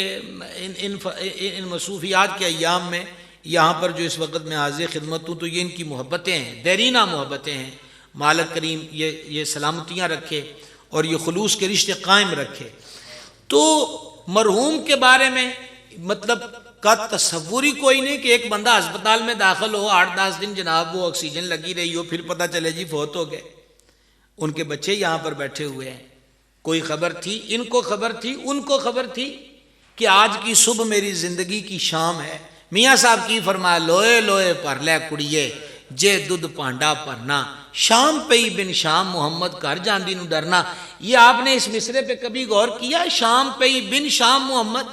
ان مصروفیات کے ایام میں یہاں پر جو اس وقت میں حاضر خدمت ہوں تو یہ ان کی محبتیں ہیں، دیرینہ محبتیں ہیں۔ مالک کریم یہ سلامتیاں رکھے اور یہ خلوص کے رشتے قائم رکھے۔ تو مرحوم کے بارے میں مطلب کا تصور ہی کوئی نہیں کہ ایک بندہ ہسپتال میں داخل ہو 8-10 دن جناب وہ آکسیجن لگی رہی ہو، پھر پتہ چلے جی فوت ہو گئے۔ ان کے بچے یہاں پر بیٹھے ہوئے ہیں، کوئی خبر تھی، ان کو خبر تھی، ان کو خبر تھی کہ آج کی صبح میری زندگی کی شام ہے۔ میاں صاحب کی فرمایا لوئے لوئے پر لے کڑیے جے دودھ پانڈا پرنا، شام پئی بن شام محمد کر جاندی نو ڈرنا۔ یہ آپ نے اس مصرے پہ کبھی غور کیا؟ شام پئی بن شام محمد،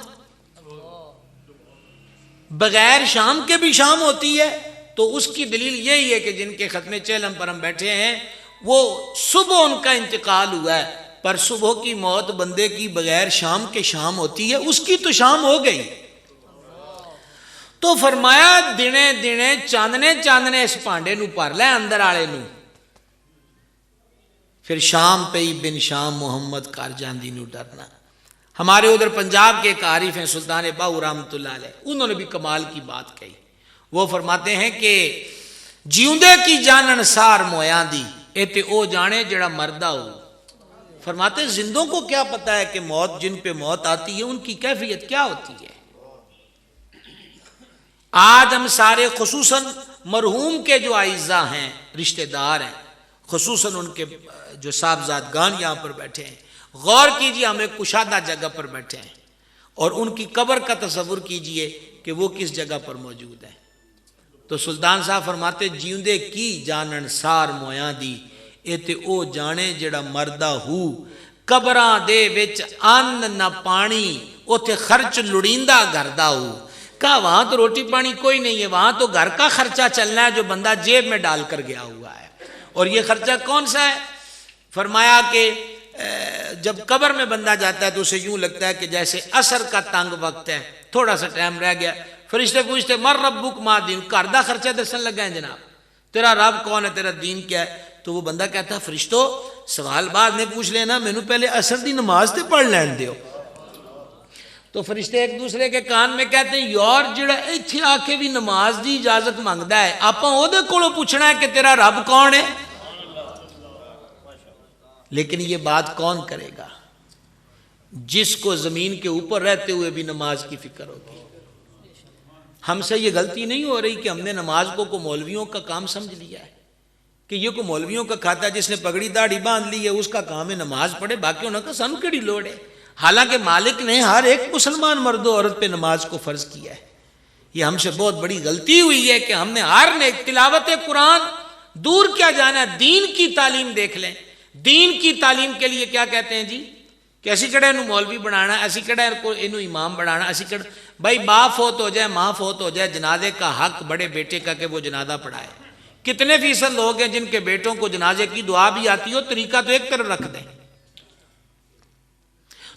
بغیر شام کے بھی شام ہوتی ہے؟ تو اس کی دلیل یہی ہے کہ جن کے ختم چیلم پر ہم بیٹھے ہیں وہ صبح ان کا انتقال ہوا ہے، پر صبح کی موت بندے کی بغیر شام کے شام ہوتی ہے، اس کی تو شام ہو گئی۔ تو فرمایا دنے دنے چاندنے چاندنے اس پانڈے نو پر لے اندر آلے نو، پھر شام پئی بن شام محمد کر جاندی نو ڈرنا۔ ہمارے ادھر پنجاب کے ایک عارف ہیں سلطان باہو رحمۃ اللہ علیہ، انہوں نے بھی کمال کی بات کہی۔ وہ فرماتے ہیں کہ جیوندے کی جانن سار مویاں دی اے تے او جانے جڑا مردہ ہو۔ فرماتے زندوں کو کیا پتا ہے کہ موت، جن پہ موت آتی ہے ان کی کیفیت کیا ہوتی ہے۔ آج ہم سارے خصوصاً مرحوم کے جو اعزاء ہیں، رشتہ دار ہیں، خصوصاً ان کے جو صاحبزادگان یہاں پر بیٹھے ہیں، غور کیجئے ہم ایک کشادہ جگہ پر بیٹھے ہیں اور ان کی قبر کا تصور کیجئے کہ وہ کس جگہ پر موجود ہے۔ تو سلطان صاحب فرماتے جیوندے کی جانن سار مویاں دی اے تے او جانے جڑا مردہ ہو، قبراں دے وچ ان نہ پانی اوتھے خرچ لڑیندا گھردا ہو۔ کہا وہاں تو روٹی پانی کوئی نہیں ہے، وہاں تو گھر کا خرچہ چلنا ہے جو بندہ جیب میں ڈال کر گیا ہوا ہے۔ اور یہ خرچہ کون سا ہے؟ فرمایا کہ جب قبر میں بندہ جاتا ہے تو اسے یوں لگتا ہے کہ جیسے عصر کا تنگ وقت ہے، تھوڑا سا ٹائم رہ گیا، فرشتے پوچھتے مر ربک ما دین، گھر دا خرچہ دسن لگا ہے جناب، تیرا رب کون ہے، تیرا دین کیا ہے؟ تو وہ بندہ کہتا ہے فرشتو سوال بعد میں پوچھ لینا، میں نے پہلے عصر دی نماز تے پڑھ لین دیو۔ تو فرشتے ایک دوسرے کے کان میں کہتے ہیں یار جڑا ایتھے آ کے بھی نماز دی اجازت مانگدا ہے، آپاں او دے کولوں پوچھنا ہے کہ تیرا رب کون ہے؟ لیکن یہ بات کون کرے گا جس کو زمین کے اوپر رہتے ہوئے بھی نماز کی فکر ہوگی۔ ہم سے یہ غلطی نہیں ہو رہی کہ ہم نے نماز کو مولویوں کا کام سمجھ لیا ہے کہ یہ کو مولویوں کا کھاتا ہے، جس نے پگڑی داڑھی باندھ لی ہے اس کا کام ہے نماز پڑھے، باقی انہوں کا سانو کیڑی لوڑ ہے۔ حالانکہ مالک نے ہر ایک مسلمان مرد و عورت پہ نماز کو فرض کیا ہے۔ یہ ہم سے بہت بڑی غلطی ہوئی ہے کہ ہم نے ہر نے تلاوت قرآن دور کیا جانا، دین کی تعلیم دیکھ لیں۔ دین کی تعلیم کے لیے کیا کہتے ہیں جی کہ اسی کڑے انہوں مولوی بنانا، اسی کڑے انہوں امام بنانا، اسی کڑے بھائی باپ فوت ہو جائے، ماں فوت ہو جائے، جنازے کا حق بڑے بیٹے کا کہ وہ جنازہ پڑھائے۔ کتنے فیصد لوگ ہیں جن کے بیٹوں کو جنازے کی دعا بھی آتی ہو، طریقہ تو ایک طرف رکھ دیں۔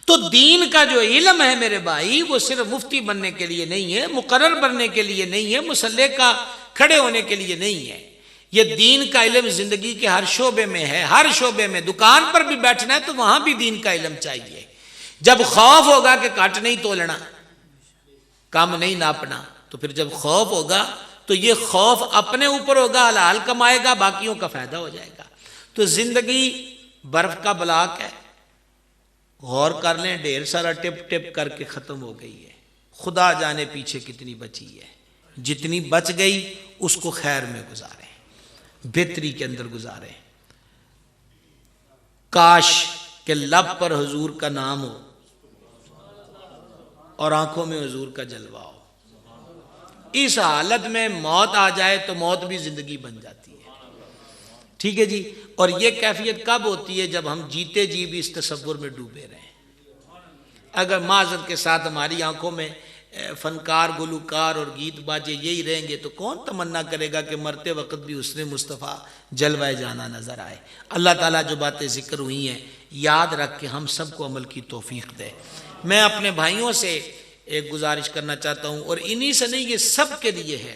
تو دین کا جو علم ہے میرے بھائی وہ صرف مفتی بننے کے لیے نہیں ہے، مقرر بننے کے لیے نہیں ہے، مصلی کا کھڑے ہونے کے لیے نہیں ہے۔ یہ دین کا علم زندگی کے ہر شعبے میں ہے، ہر شعبے میں۔ دکان پر بھی بیٹھنا ہے تو وہاں بھی دین کا علم چاہیے۔ جب خوف ہوگا کہ کٹ نہیں تولنا، کم نہیں ناپنا، تو پھر جب خوف ہوگا تو یہ خوف اپنے اوپر ہوگا، حلال کمائے گا، باقیوں کا فائدہ ہو جائے گا۔ تو زندگی برف کا بلاک ہے، غور کر لیں، ڈھیر سارا ٹپ ٹپ کر کے ختم ہو گئی ہے، خدا جانے پیچھے کتنی بچی ہے۔ جتنی بچ گئی اس کو خیر میں گزاریں، بہتری کے اندر گزاریں۔ کاش کہ لب پر حضور کا نام ہو اور آنکھوں میں حضور کا جلوہ ہو۔ اس حالت میں موت آ جائے تو موت بھی زندگی بن جاتی ہے۔ ٹھیک ہے جی. اور یہ کیفیت کب ہوتی ہے؟ جب ہم جیتے جی بھی اس تصور میں ڈوبے رہیں. اگر معذرت کے ساتھ ہماری آنکھوں میں فنکار، گلوکار اور گیت باجے یہی رہیں گے تو کون تمنا کرے گا کہ مرتے وقت بھی حسن مصطفیٰ جلوائے جانا نظر آئے. اللہ تعالیٰ جو باتیں ذکر ہوئی ہیں یاد رکھ کے ہم سب کو عمل کی توفیق دے. میں اپنے بھائیوں سے ایک گزارش کرنا چاہتا ہوں، اور انہی سے نہیں، یہ سب کے لیے ہے.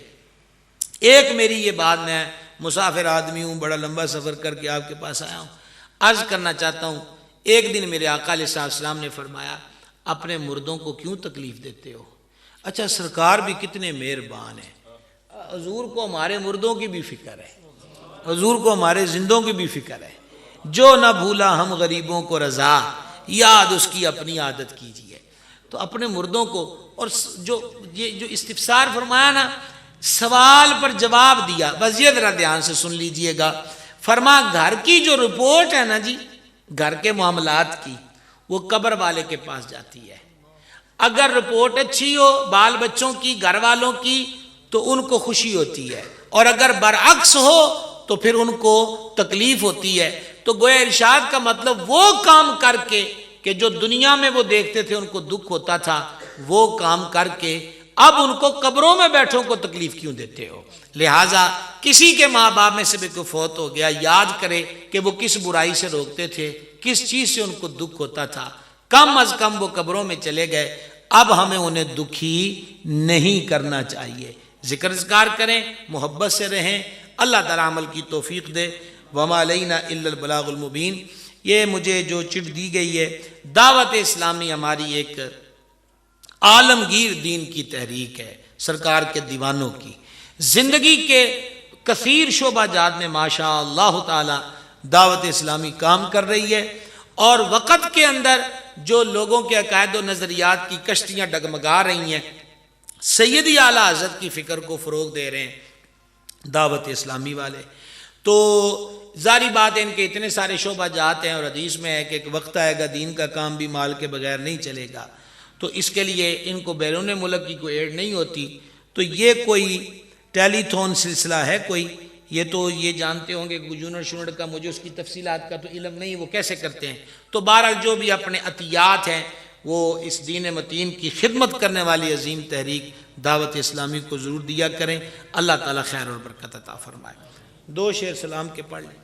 ایک میری یہ بات، میں مسافر آدمی ہوں، بڑا لمبا سفر کر کے آپ کے پاس آیا ہوں، عرض کرنا چاہتا ہوں. ایک دن میرے آقا علیہ السلام نے فرمایا اپنے مردوں کو کیوں تکلیف دیتے ہو؟ اچھا سرکار بھی کتنے مہربان ہیں، حضور کو ہمارے مردوں کی بھی فکر ہے، حضور کو ہمارے زندوں کی بھی فکر ہے. جو نہ بھولا ہم غریبوں کو رضا، یاد اس کی اپنی عادت کیجیے. تو اپنے مردوں کو، اور یہ جو استفسار فرمایا نا، سوال پر جواب دیا. بس یہ ذرا دھیان سے سن لیجئے گا. فرما گھر کی جو رپورٹ ہے نا جی، گھر کے معاملات کی، وہ قبر والے کے پاس جاتی ہے. اگر رپورٹ اچھی ہو بال بچوں کی، گھر والوں کی، تو ان کو خوشی ہوتی ہے، اور اگر برعکس ہو تو پھر ان کو تکلیف ہوتی ہے. تو گویا ارشاد کا مطلب وہ کام کر کے کہ جو دنیا میں وہ دیکھتے تھے ان کو دکھ ہوتا تھا، وہ کام کر کے اب ان کو قبروں میں بیٹھوں کو تکلیف کیوں دیتے ہو؟ لہٰذا کسی کے ماں باپ میں سے بھی کوئی فوت ہو گیا، یاد کرے کہ وہ کس برائی سے روکتے تھے، کس چیز سے ان کو دکھ ہوتا تھا. کم از کم وہ قبروں میں چلے گئے، اب ہمیں انہیں دکھی نہیں کرنا چاہیے. ذکر اذکار کریں، محبت سے رہیں. اللہ تعالیٰ عمل کی توفیق دے. وما علینا الا البلاغ المبین. یہ مجھے جو چٹ دی گئی ہے، دعوت اسلامی ہماری ایک عالمگیر دین کی تحریک ہے، سرکار کے دیوانوں کی. زندگی کے کثیر شعبہ جات میں ماشاء اللہ تعالی دعوت اسلامی کام کر رہی ہے، اور وقت کے اندر جو لوگوں کے عقائد و نظریات کی کشتیاں ڈگمگا رہی ہیں، سیدی اعلیٰ حضرت کی فکر کو فروغ دے رہے ہیں دعوت اسلامی والے. تو ظاہری بات ہے ان کے اتنے سارے شعبہ جات ہیں، اور حدیث میں ہے کہ ایک وقت آئے گا دین کا کام بھی مال کے بغیر نہیں چلے گا. تو اس کے لیے ان کو بیرون ملک کی کوئی ایڈ نہیں ہوتی. تو یہ کوئی ٹیلی تھون سلسلہ ہے کوئی، یہ تو یہ جانتے ہوں گے یونٹ شونٹ کا، مجھے اس کی تفصیلات کا تو علم نہیں، وہ کیسے کرتے ہیں. تو بہرحال جو بھی اپنے عطیات ہیں وہ اس دین متین کی خدمت کرنے والی عظیم تحریک دعوت اسلامی کو ضرور دیا کریں. اللہ تعالیٰ خیر اور برکت عطا فرمائے. 2 شعر سلام کے پڑھ لیں.